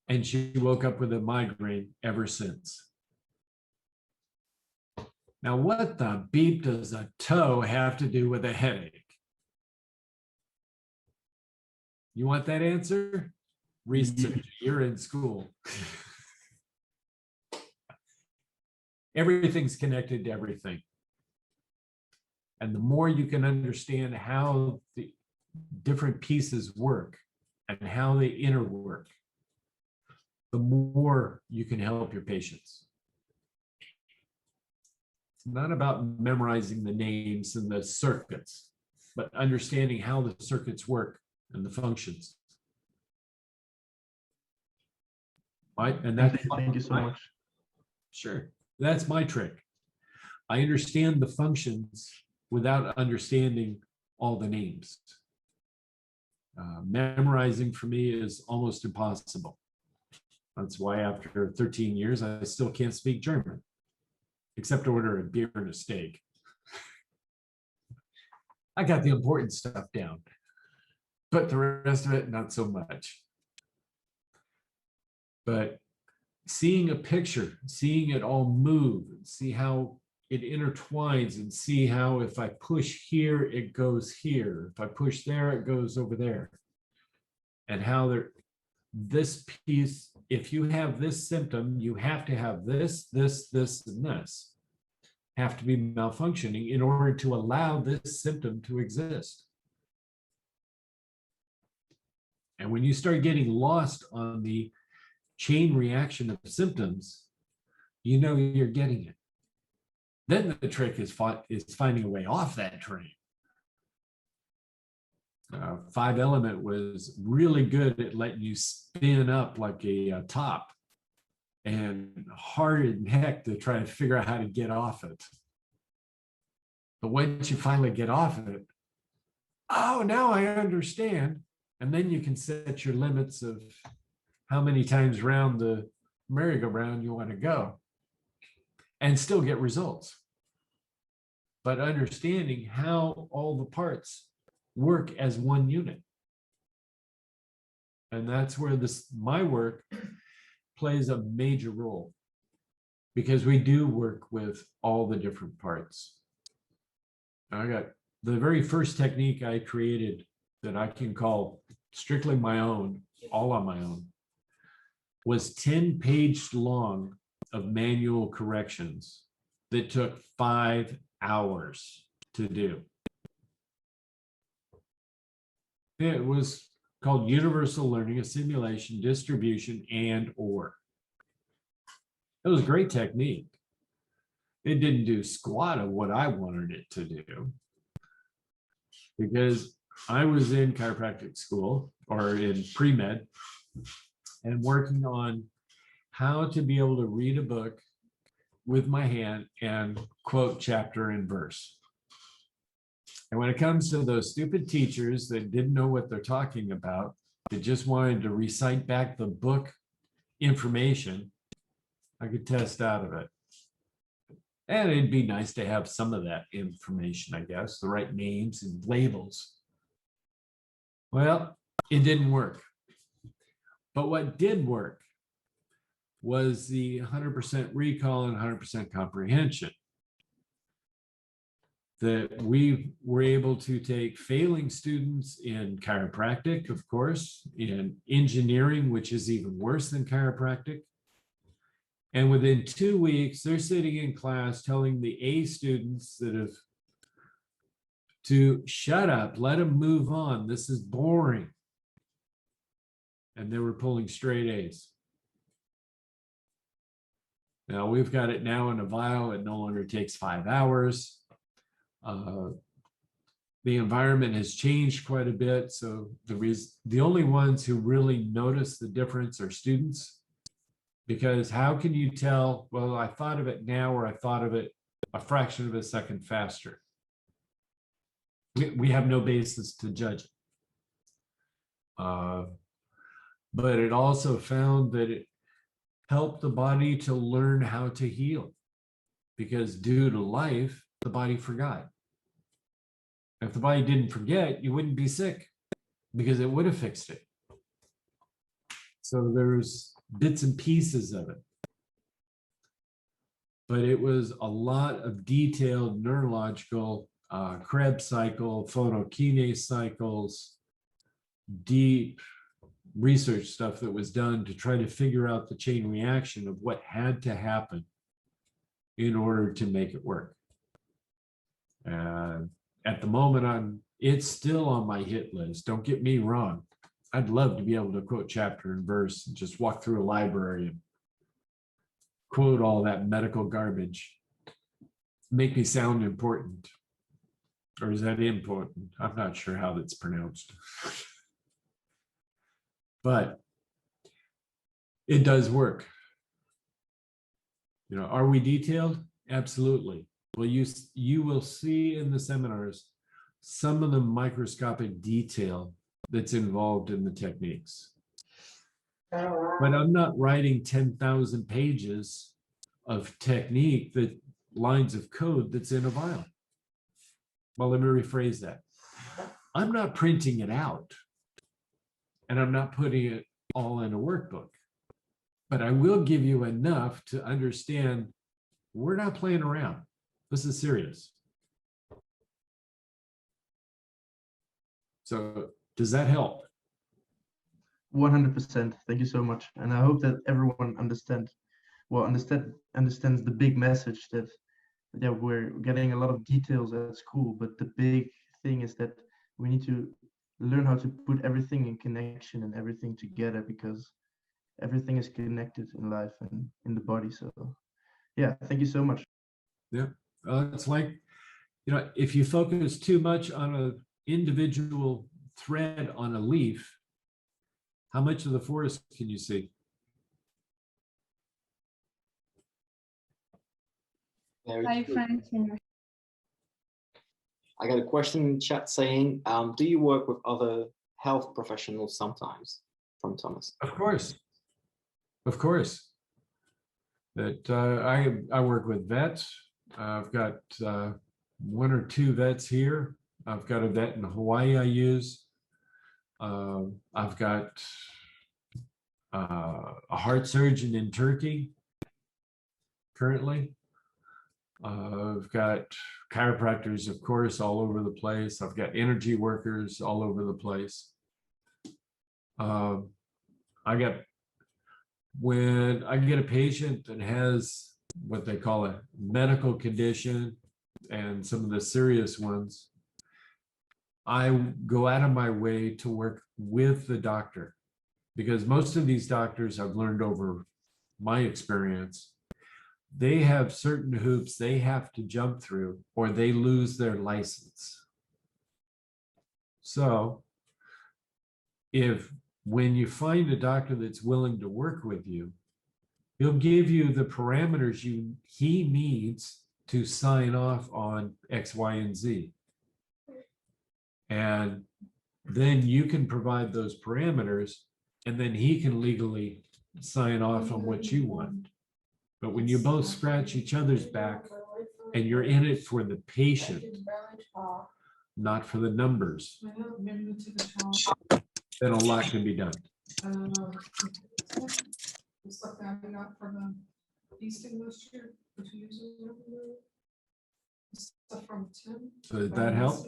And she woke up with a migraine ever since. Now, what the beep does a toe have to do with a headache? You want that answer? Research. You're in school. Everything's connected to everything. And the more you can understand how the different pieces work, and how they interwork, the more you can help your patients. It's not about memorizing the names and the circuits, but understanding how the circuits work and the functions. Right? And that's Thank you so much. Sure. That's my trick. I understand the functions without understanding all the names. Memorizing for me is almost impossible. That's why after 13 years, I still can't speak German, except to order a beer and a steak. I got the important stuff down, but the rest of it, not so much. But seeing a picture, seeing it all move, and see how it intertwines, and see how if I push here, it goes here. If I push there, it goes over there. And how this piece, if you have this symptom, you have to have this, this, this, and this have to be malfunctioning in order to allow this symptom to exist. And when you start getting lost on the chain reaction of symptoms, you know you're getting it. Then the trick is finding a way off that train. 5-element was really good at letting you spin up like a top, and hard in heck to try to figure out how to get off it. But once you finally get off of it, oh, now I understand. And then you can set your limits of how many times around the merry-go-round you want to go and still get results. But understanding how all the parts work as one unit. And that's where my work plays a major role, because we do work with all the different parts. I got the very first technique I created that I can call strictly my own, all on my own, was 10 pages long of manual corrections that took 5 hours to do. It was called Universal Learning, Assimilation, Distribution, and or. It was a great technique. It didn't do squat of what I wanted it to do, because I was in chiropractic school or in pre-med and working on how to be able to read a book with my hand and quote chapter and verse. And when it comes to those stupid teachers that didn't know what they're talking about, that just wanted to recite back the book information, I could test out of it. And it'd be nice to have some of that information, I guess, the right names and labels. Well, it didn't work. But what did work was the 100% recall and 100% comprehension. That we were able to take failing students in chiropractic, of course, in engineering, which is even worse than chiropractic. And within 2 weeks, they're sitting in class telling the A students that have to shut up, let them move on. This is boring. And they were pulling straight A's. Now we've got it now in a vial. It no longer takes 5 hours. The environment has changed quite a bit. So the only ones who really notice the difference are students, because how can you tell, well, I thought of it now, or I thought of it a fraction of a second faster? We have no basis to judge it. But it also found that it helped the body to learn how to heal, because due to life, the body forgot. If the body didn't forget, you wouldn't be sick, because it would have fixed it. So there's bits and pieces of it. But it was a lot of detailed neurological Krebs cycle, photokinase cycles, deep research stuff that was done to try to figure out the chain reaction of what had to happen in order to make it work. And at the moment, it's still on my hit list. Don't get me wrong. I'd love to be able to quote chapter and verse and just walk through a library and quote all that medical garbage. Make me sound important. Or is that important? I'm not sure how that's pronounced. But it does work. You know, are we detailed? Absolutely. Well, you will see in the seminars some of the microscopic detail that's involved in the techniques. But I'm not writing 10,000 pages of technique, that lines of code that's in a vial. Well, let me rephrase that. I'm not printing it out, and I'm not putting it all in a workbook, but I will give you enough to understand we're not playing around. This is serious. So does that help? 100%. Thank you so much. And I hope that everyone understands the big message that we're getting a lot of details at school, but the big thing is that we need to learn how to put everything in connection and everything together, because everything is connected in life and in the body. So yeah, thank you so much. Yeah, it's like, you know, if you focus too much on an individual thread on a leaf, how much of the forest can you see? Hi, Frank. I got a question in the chat saying, do you work with other health professionals sometimes? From Thomas. Of course. Of course. That I work with vets. I've got 1 or 2 vets here. I've got a vet in Hawaii I use. I've got a heart surgeon in Turkey currently. I've got chiropractors, of course, all over the place. I've got energy workers all over the place. When I get a patient that has what they call a medical condition, and some of the serious ones, I go out of my way to work with the doctor, because most of these doctors, I've learned over my experience, they have certain hoops they have to jump through or they lose their license. So when you find a doctor that's willing to work with you, he'll give you the parameters he needs to sign off on X, Y, and Z. And then you can provide those parameters, and then he can legally sign off on what you want. But when you both scratch each other's back and you're in it for the patient, not for the numbers, then a lot can be done. It's like that, not for the East English year, but you use it everywhere. Stuff from Tim. So did that help?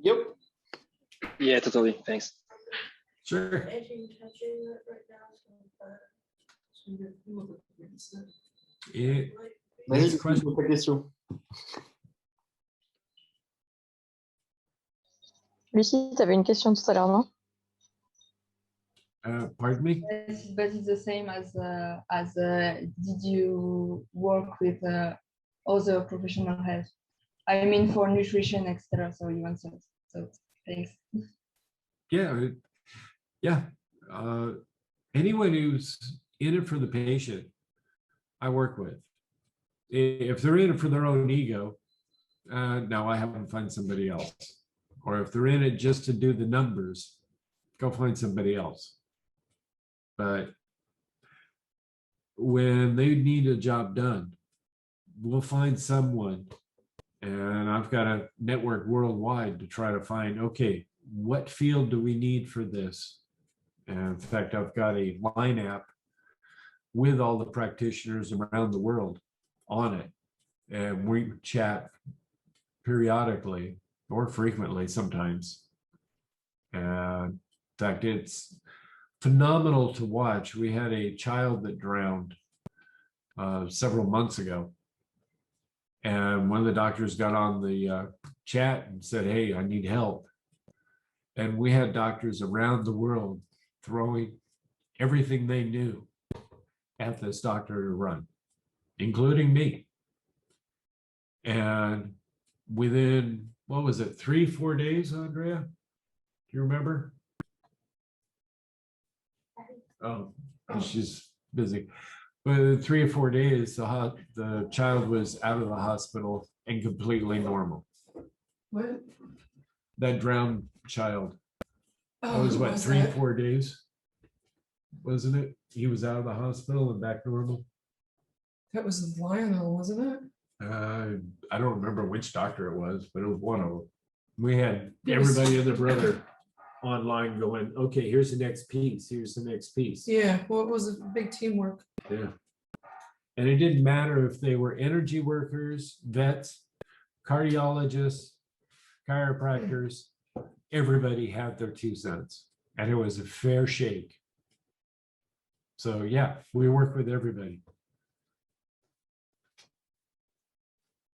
Yep. Yeah, totally. Thanks. Sure. Next question. Lucie, tu avais une question tout à l'heure, non? Pardon me? Yes, but it's the same as did you work with other professional health? I mean, for nutrition, etc. So you answered. So thanks. Yeah, yeah. Anyone who's in it for the patient, I work with. If they're in it for their own ego, no, I have to find somebody else. Or if they're in it just to do the numbers, go find somebody else. But when they need a job done, we'll find someone. And I've got a network worldwide to try to find, okay, what field do we need for this? And in fact, I've got a line app with all the practitioners around the world on it. And we chat periodically or frequently sometimes. And in fact, it's phenomenal to watch. We had a child that drowned several months ago. And one of the doctors got on the chat and said, hey, I need help. And we had doctors around the world throwing everything they knew at this doctor to run, including me. And within, what was it, 3-4 days, Andrea? Do you remember? Oh, she's busy. But in 3 or 4 days, the child was out of the hospital and completely normal. What? That drowned child. That Oh, was who what, was 3 or that? 4 days? Wasn't it? He was out of the hospital and back normal. That was Lionel, wasn't it? I don't remember which doctor it was, but it was one of them. We had It was- everybody and their brother online going, okay, here's the next piece. Here's the next piece. Yeah, well, it was a big teamwork. Yeah. And it didn't matter if they were energy workers, vets, cardiologists, chiropractors, everybody had their 2 cents. And it was a fair shake. So yeah, we work with everybody.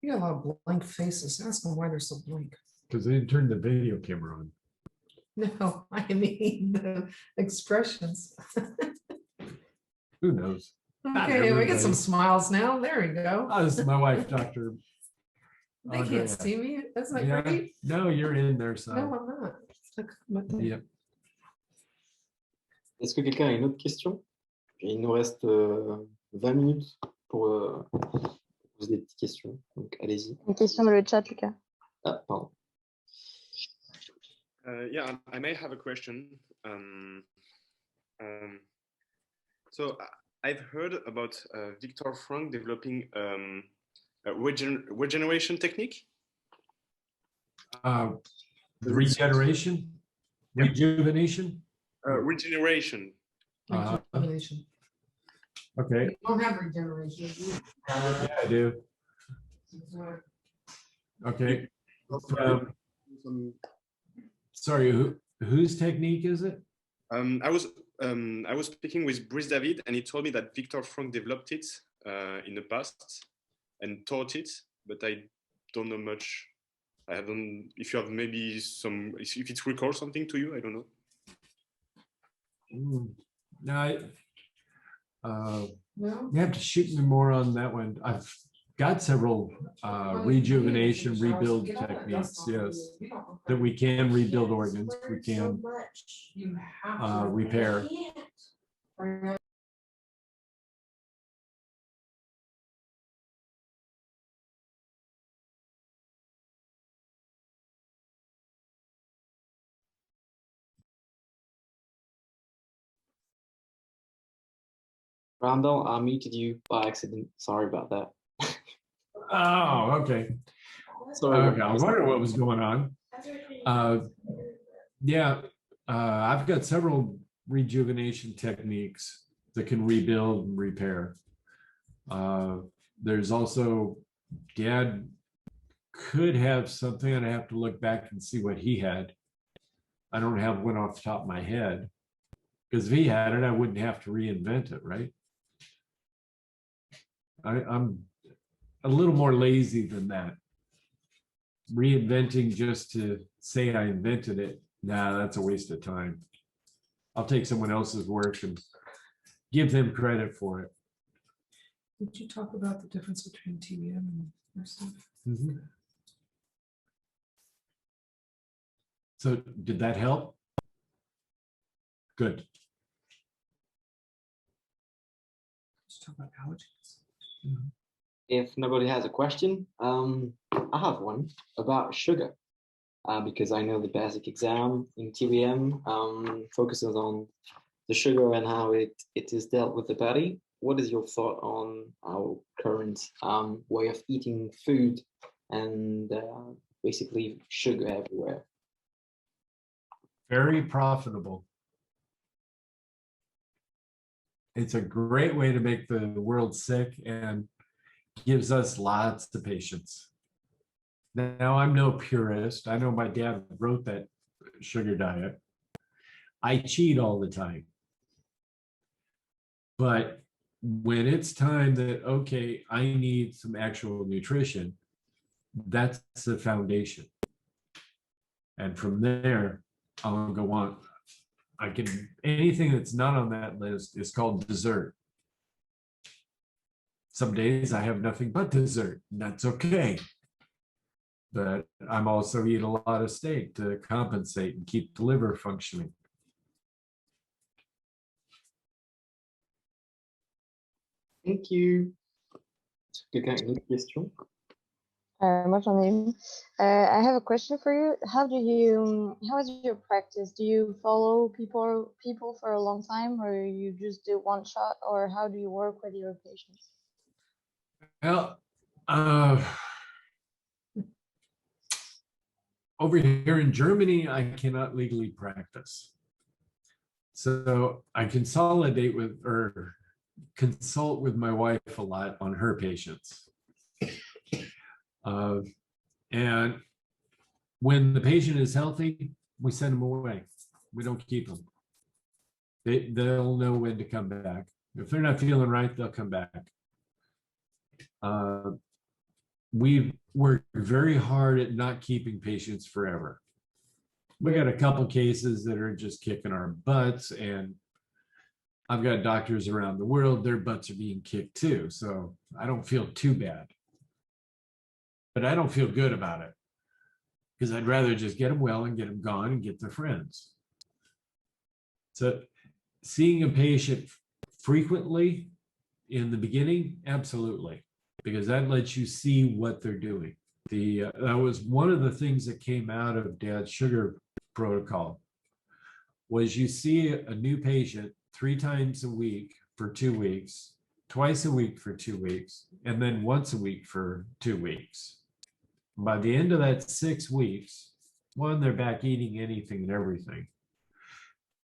You got a lot of blank faces. Ask them why they're so blank. Because they didn't turn the video camera on. No, I mean the expressions. Who knows? Not Okay, we get everybody. some smiles now. There we go. Oh, this is my wife, Dr. They Andrea. can't see me. That's not Yeah. great. No, you're in there, so. No, I'm not. Look, I'm up there. Yep. Est-ce que quelqu'un a une autre question? Il nous reste 20 minutes pour poser des petites questions. Donc, allez-y. Une question dans le chat, Lucas. Ah, pardon. Yeah, I may have a question. So I've heard about Victor Franck developing a regeneration technique. Regeneration, rejuvenation. Regeneration. Regeneration. Okay. You don't have regeneration. Yeah, I do. Okay. Sorry, whose technique is it? I was speaking with Brice David, and he told me that Victor Franck developed it in the past and taught it, but I don't know much. I haven't. If you have maybe some, if it recalls something to you, I don't know. No, No? you have to shoot me more on that one. I've got several rejuvenation, rebuild techniques, yes, that we can rebuild organs, we can repair. Randall, I muted you by accident. Sorry about that. Oh, okay. Sorry. Okay, I was wondering what was going on. Yeah, I've got several rejuvenation techniques that can rebuild and repair. There's also, Dad could have something, and I have to look back and see what he had. I don't have one off the top of my head, because if he had it, I wouldn't have to reinvent it, right? I'm a little more lazy than that. Reinventing just to say I invented it, nah, that's a waste of time. I'll take someone else's work and give them credit for it. Did you talk about the difference between TBM and your stuff? Mm-hmm. So did that help? Good. Just talk about allergies. If nobody has a question, I have one about sugar, because I know the basic exam in TBM focuses on the sugar and how it is dealt with the body. What is your thought on our current way of eating food and basically sugar everywhere? Very profitable. It's a great way to make the world sick and gives us lots of patience. Now, I'm no purist. I know my dad wrote that sugar diet. I cheat all the time. But when it's time that, okay, I need some actual nutrition, that's the foundation. And from there, I'll go on. I can, anything that's not on that list is called dessert. Some days I have nothing but dessert, and that's okay. But I'm also eat a lot of steak to compensate and keep the liver functioning. Thank you. Quelqu'un a une autre question? Moi, j'en ai une. I have a question for you. How is your practice? Do you follow people for a long time, or you just do one shot, or how do you work with your patients? Well, over here in Germany, I cannot legally practice. So I consolidate with or consult with my wife a lot on her patients. And when the patient is healthy, we send them away. We don't keep them. They'll know when to come back. If they're not feeling right, they'll come back. We've worked very hard at not keeping patients forever. We got a couple cases that are just kicking our butts, and I've got doctors around the world, their butts are being kicked too. So I don't feel too bad. But I don't feel good about it because I'd rather just get them well and get them gone and get their friends. So seeing a patient frequently in the beginning, absolutely, because that lets you see what they're doing. That was one of the things that came out of Dad's sugar protocol was you see a new patient 3 times a week for 2 weeks, twice a week for 2 weeks, and then once a week for 2 weeks. By the end of that 6 weeks, one, they're back eating anything and everything.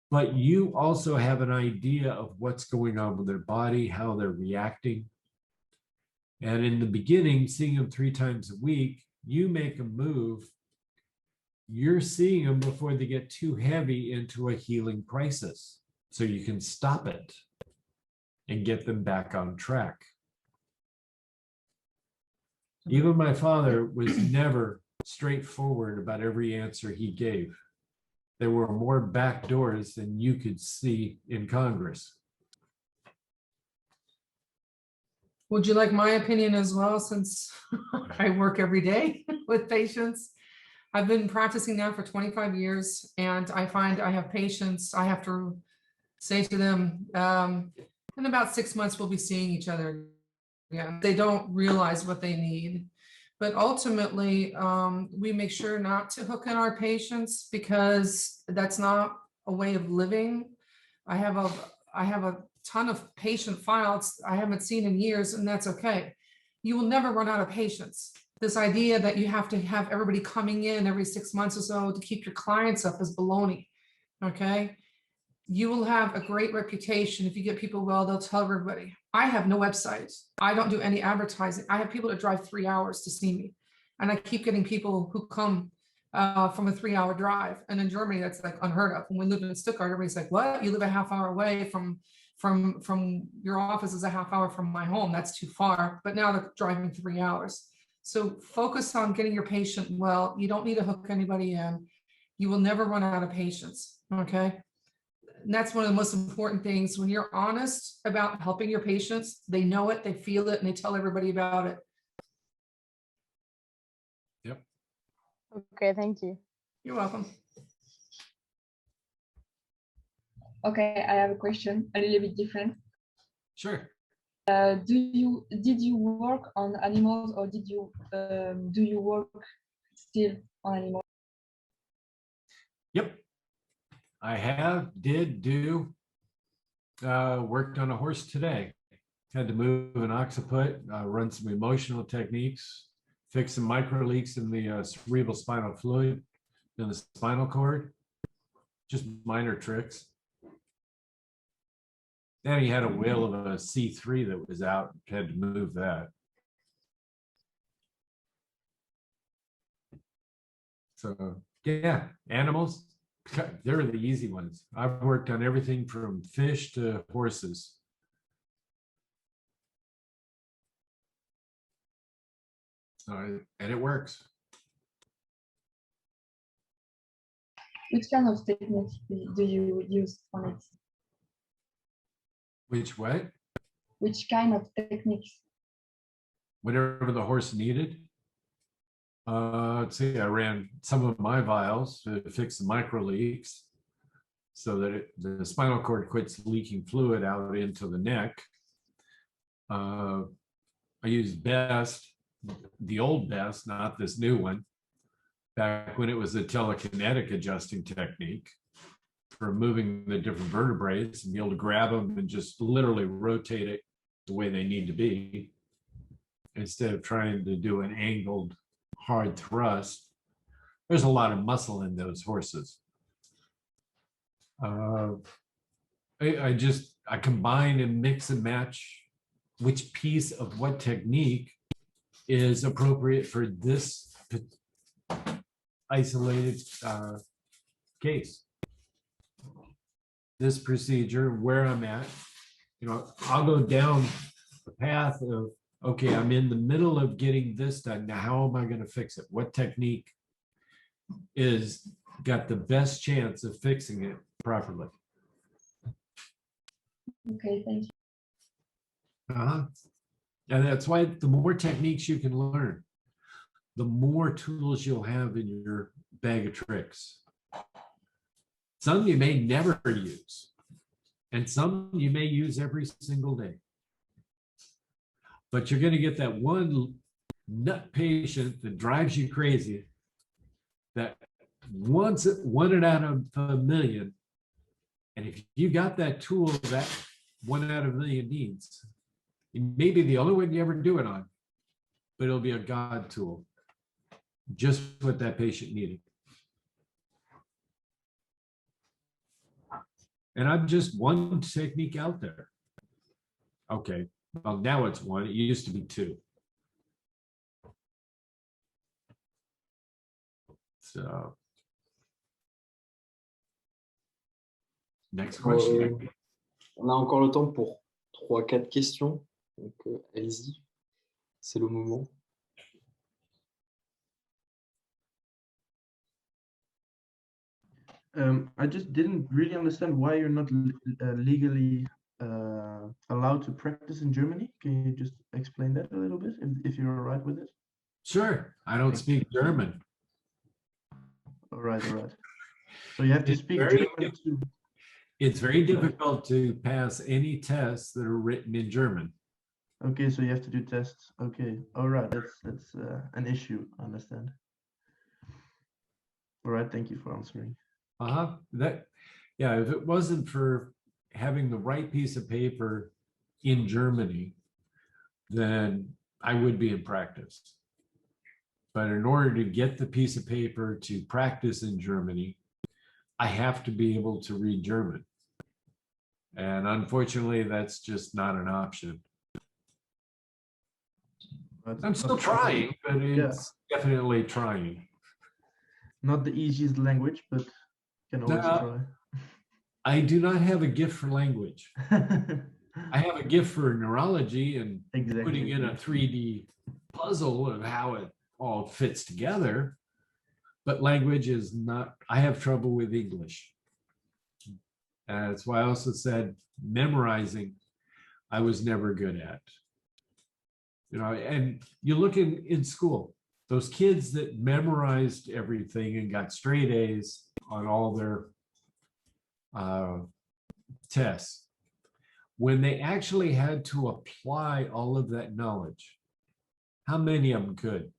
But you also have an idea of what's going on with their body, how they're reacting. And in the beginning, seeing them 3 times a week, you make a move. You're seeing them before they get too heavy into a healing crisis. So you can stop it and get them back on track. Even my father was never straightforward about every answer he gave. There were more back doors than you could see in Congress. Would you like my opinion as well, since I work every day with patients? I've been practicing now for 25 years, and I find I have patients, I have to say to them, in about 6 months, we'll be seeing each other again. They don't realize what they need. But ultimately, we make sure not to hook in our patients because that's not a way of living. I have a ton of patient files I haven't seen in years, and that's okay. You will never run out of patients. This idea that you have to have everybody coming in every 6 months or so to keep your clients up is baloney, okay? You will have a great reputation. If you get people well, they'll tell everybody. I have no website. I don't do any advertising. I have people that drive 3 hours to see me. And I keep getting people who come from a 3-hour drive. And in Germany, that's like unheard of. When we lived in Stuttgart, everybody's like, what? You live a half hour away from your office is a half hour from my home. That's too far. But now they're driving 3 hours. So focus on getting your patient well. You don't need to hook anybody in. You will never run out of patients, okay? And that's one of the most important things. When you're honest about helping your patients, they know it, they feel it, and they tell everybody about it. Yep. Okay, thank you. You're welcome. Okay, I have a question, a little bit different. Sure. Did you work on animals, or do you work still on animals? Yep. I do, worked on a horse today. Had to move an occiput, run some emotional techniques, fix some micro leaks in the cerebral spinal fluid in the spinal cord. Just minor tricks. Then he had a whale of a C3 that was out, had to move that. So yeah, animals, they're the easy ones. I've worked on everything from fish to horses. And it works. Which kind of technique do you use on it? Which what? Which kind of techniques? Whatever the horse needed. Let's see, I ran some of my vials to fix the micro leaks so that the spinal cord quits leaking fluid out into the neck. I used Best, the old Best, not this new one, back when it was a telekinetic adjusting technique for moving the different vertebrae and be able to grab them and just literally rotate it the way they need to be instead of trying to do an angled hard thrust. There's a lot of muscle in those horses. I combine and mix and match which piece of what technique is appropriate for this isolated case. This procedure, where I'm at, I'll go down the path of, okay, I'm in the middle of getting this done. Now, how am I going to fix it? What technique is got the best chance of fixing it properly? Okay, thank you. And that's why the more techniques you can learn, the more tools you'll have in your bag of tricks. Some you may never use, and some you may use every single day. But you're going to get that one nut patient that drives you crazy, that wants it out of a million. And if you got that tool that 1 out of a million needs, it may be the only one you ever do it on, but it'll be a God tool, just what that patient needed. And I'm just one technique out there. Okay, well, now it's one. It used to be 2. So, next question. On a encore le temps pour 3-4 questions. Donc, allez-y, c'est le moment. I just didn't really understand why you're not legally allowed to practice in Germany. Can you just explain that a little bit, if you're all right with it? Sure. I don't speak German. All right, all right. So you have to speak German too. It's very difficult to pass any tests that are written in German. Okay, so you have to do tests. Okay, all right. That's an issue. I understand. All right. Thank you for answering. If it wasn't for having the right piece of paper in Germany, then I would be in practice. But in order to get the piece of paper to practice in Germany, I have to be able to read German. And unfortunately, that's just not an option. I'm still trying, but it's definitely trying. Not the easiest language, but can always try. I do not have a gift for language. I have a gift for neurology and putting in a 3D puzzle of how it all fits together. But language is not, I have trouble with English. That's why I also said memorizing, I was never good at. And you look in school, those kids that memorized everything and got straight A's on all their tests, when they actually had to apply all of that knowledge, how many of them could?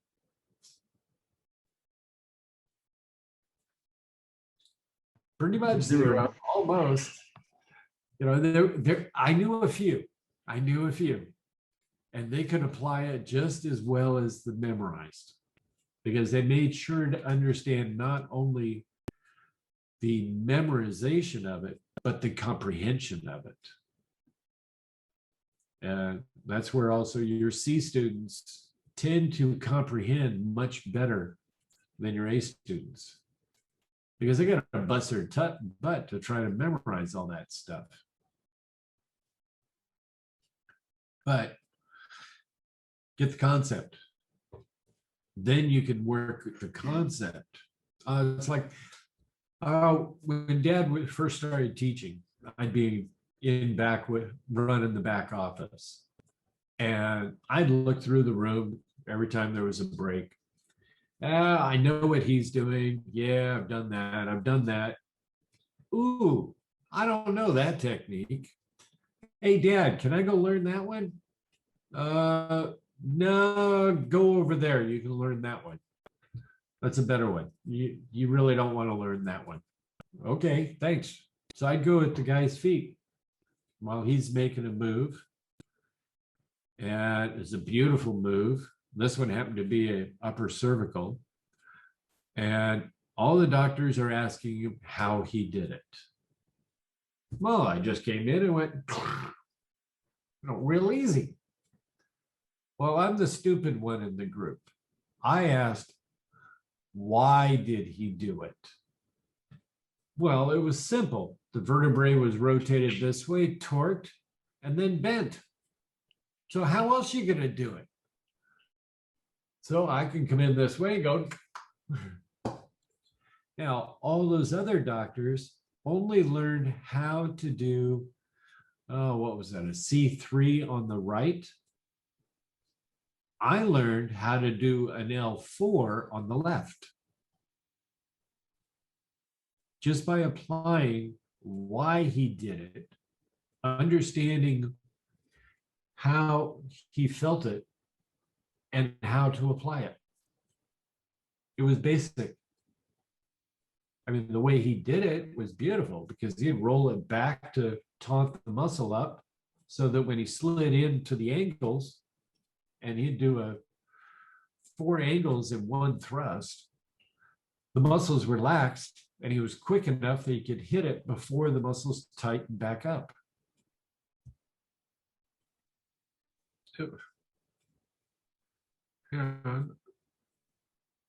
Pretty much zero, almost. I knew a few. And they could apply it just as well as the memorized, because they made sure to understand not only the memorization of it, but the comprehension of it. And that's where also your C students tend to comprehend much better than your A students, because they got to bust their butt to try to memorize all that stuff. But get the concept. Then you can work with the concept. It's like When Dad first started teaching, I'd be in back with running the back office, and I'd look through the room every time there was a break. I know what he's doing. Yeah, I've done that. I've done that. Ooh, I don't know that technique. Hey, Dad, can I go learn that one? No, go over there. You can learn that one. That's a better one. You really don't want to learn that one. Okay, thanks. So I'd go at the guy's feet while he's making a move. And it's a beautiful move. This one happened to be an upper cervical. And all the doctors are asking him how he did it. Well, I just came in and went, real easy. Well, I'm the stupid one in the group. I asked, why did he do it? Well, it was simple. The vertebrae was rotated this way, torqued, and then bent. So how else are you going to do it? So I can come in this way and go. Now, all those other doctors only learned how to do, what was that, a C3 on the right? I learned how to do an L4 on the left. Just by applying why he did it, understanding how he felt it, and how to apply it. It was basic. I mean, the way he did it was beautiful because he'd roll it back to taunt the muscle up so that when he slid into the angles and he'd do 4 angles in one thrust, the muscles relaxed and he was quick enough that he could hit it before the muscles tightened back up.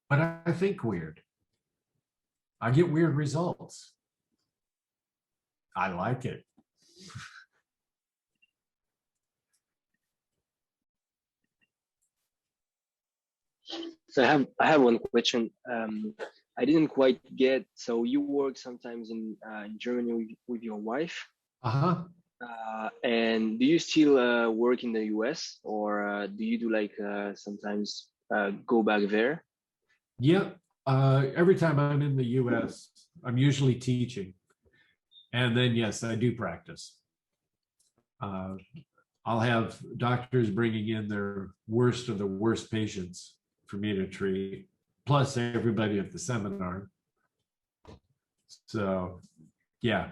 But I think weird. I get weird results. I like it. So I have one question. I didn't quite get. So you work sometimes in Germany with your wife. And do you still work in the US, or do you do like sometimes go back there? Yeah. Every time I'm in the US, I'm usually teaching. And then, yes, I do practice. I'll have doctors bringing in their worst of the worst patients for me to treat, plus everybody at the seminar. So, yeah.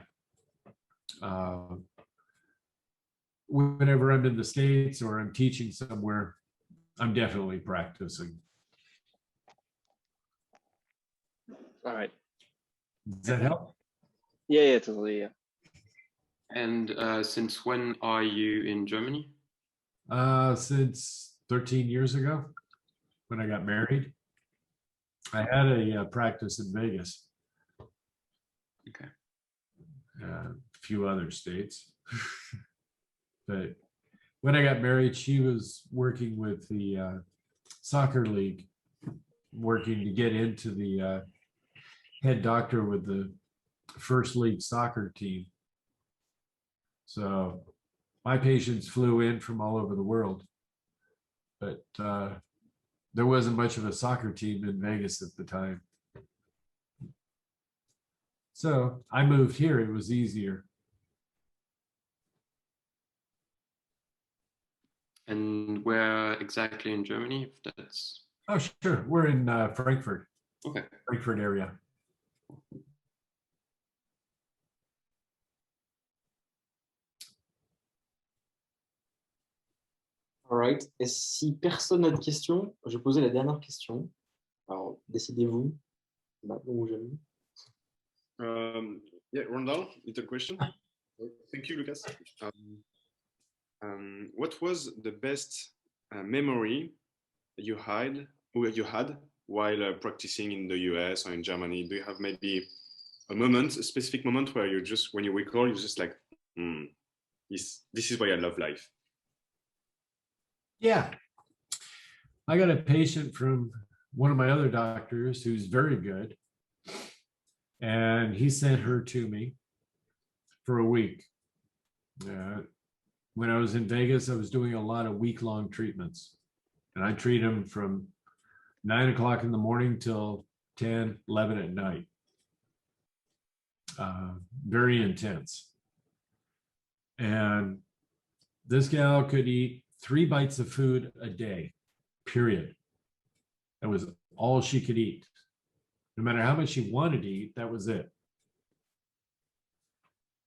Whenever I'm in the States or I'm teaching somewhere, I'm definitely practicing. All right. Does that help? Yeah, totally. Yeah. And since when are you in Germany? Since 13 years ago, when I got married. I had a practice in Vegas. Okay. A few other states. But when I got married, she was working with the soccer league, working to get into the head doctor with the first league soccer team. So my patients flew in from all over the world, but there wasn't much of a soccer team in Vegas at the time. So I moved here, it was easier. And where exactly in Germany, if that's... Oh, sure, we're in Frankfurt. Okay. Frankfurt area. All right. Et si personne n'a de questions, je vais poser la dernière question. Alors, décidez-vous. Maintenant ou jamais. Yeah, Randall, little question. Thank you, Lucas. What was the best memory you had while practicing in the US or in Germany? Do you have maybe a specific moment where you just, when you recall, you're just like, this is why I love life? Yeah. I got a patient from one of my other doctors who's very good. And he sent her to me for a week. When I was in Vegas, I was doing a lot of week-long treatments. And I treat them from 9 o'clock in the morning till 10, 11 at night. Very intense. And this gal could eat 3 bites of food a day, period. That was all she could eat. No matter how much she wanted to eat, that was it.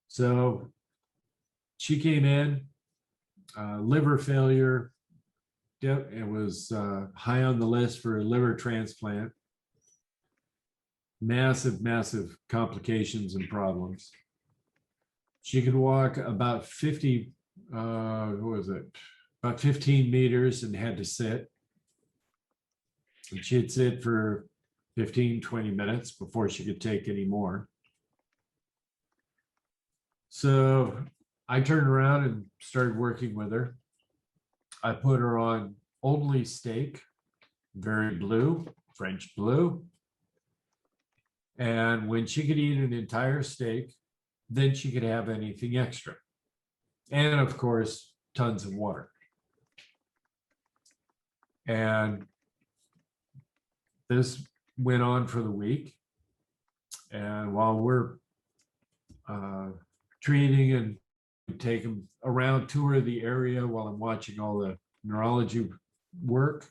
So she came in, liver failure. It was high on the list for a liver transplant. Massive, massive complications and problems. She could walk about 50, what was it? About 15 meters and had to sit. And she'd sit for 15, 20 minutes before she could take any more. So I turned around and started working with her. I put her on only steak, very blue, French blue. And when she could eat an entire steak, then she could have anything extra. And of course, tons of water. And this went on for the week. And while we're treating and taking around tour the area while I'm watching all the neurology work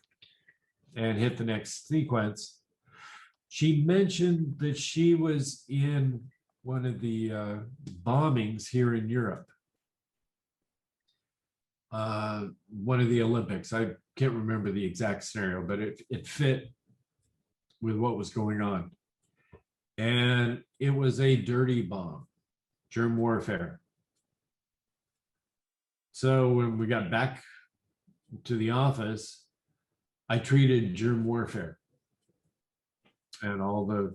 and hit the next sequence, she mentioned that she was in one of the bombings here in Europe. One of the Olympics. I can't remember the exact scenario, but it fit with what was going on. And it was a dirty bomb, germ warfare. So when we got back to the office, I treated germ warfare and all the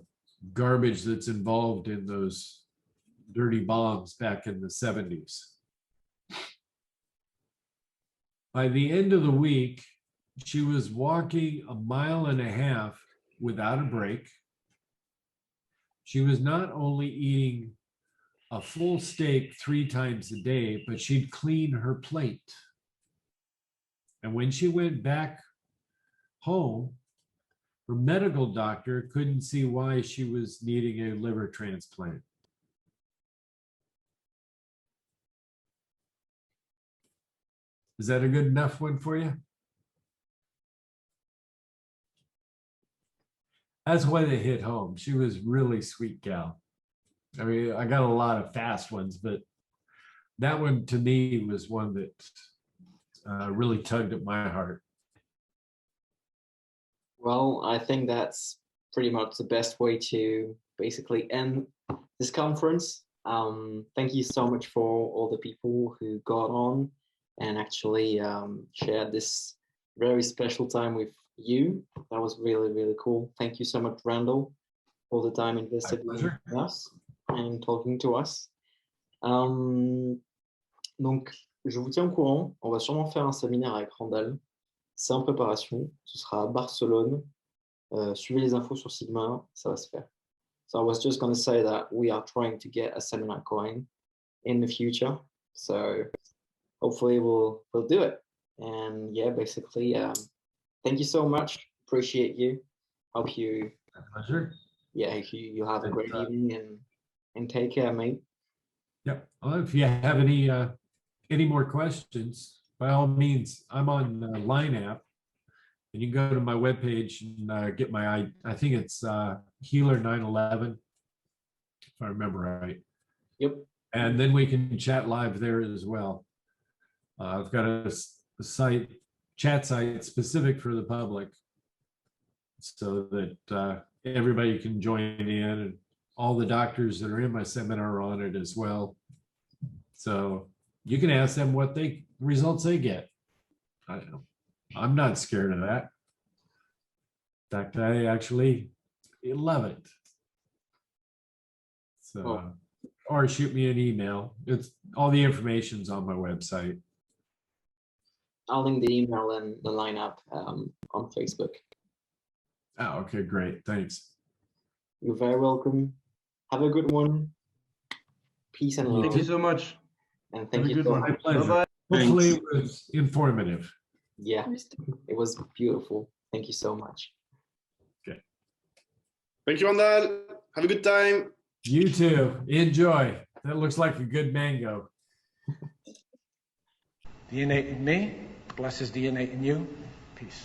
garbage that's involved in those dirty bombs back in the 70s. By the end of the week, she was walking 1.5 miles without a break. She was not only eating a full steak 3 times a day, but she'd clean her plate. And when she went back home, her medical doctor couldn't see why she was needing a liver transplant. Is that a good enough one for you? That's why they hit home. She was really sweet gal. I mean, I got a lot of fast ones, but that one to me was one that really tugged at my heart. Well, I think that's pretty much the best way to basically end this conference. Thank you so much for all the people who got on and actually shared this very special time with you. That was really, really cool. Thank you so much, Randall, for the time invested with us and talking to us. Donc, je vous tiens au courant. On va sûrement faire un séminaire avec Randall. C'est en préparation. Ce sera à Barcelone. Suivez les infos sur Sigma, ça va se faire. So I was just going to say that we are trying to get a seminar going in the future. So hopefully we'll do it. And yeah, basically, thank you so much. Appreciate you. Hope you. My pleasure. Yeah, you have a great evening and take care, mate. Yep. Well, if you have any more questions, by all means, I'm on the Line app, and you can go to my webpage and get my, I think it's Healer 911, if I remember right. Yep. And then we can chat live there as well. I've got a site, chat site specific for the public, so that everybody can join in, and all the doctors that are in my seminar are on it as well. So you can ask them what results they get. I don't know. I'm not scared of that. In fact, I actually love it. So, or shoot me an email. It's all the information's on my website. I'll link the email and the lineup on Facebook. Oh, okay, great. Thanks. You're very welcome. Have a good one. Peace and love. Thank you so much. And thank Have a you good so one. My much. pleasure. Bye-bye. Hopefully it was informative. Yeah, it was beautiful. Thank you so much. Thank you, Randall. Have a good time. You too. Enjoy. That looks like a good mango. The innate in me blesses the innate in you. Peace.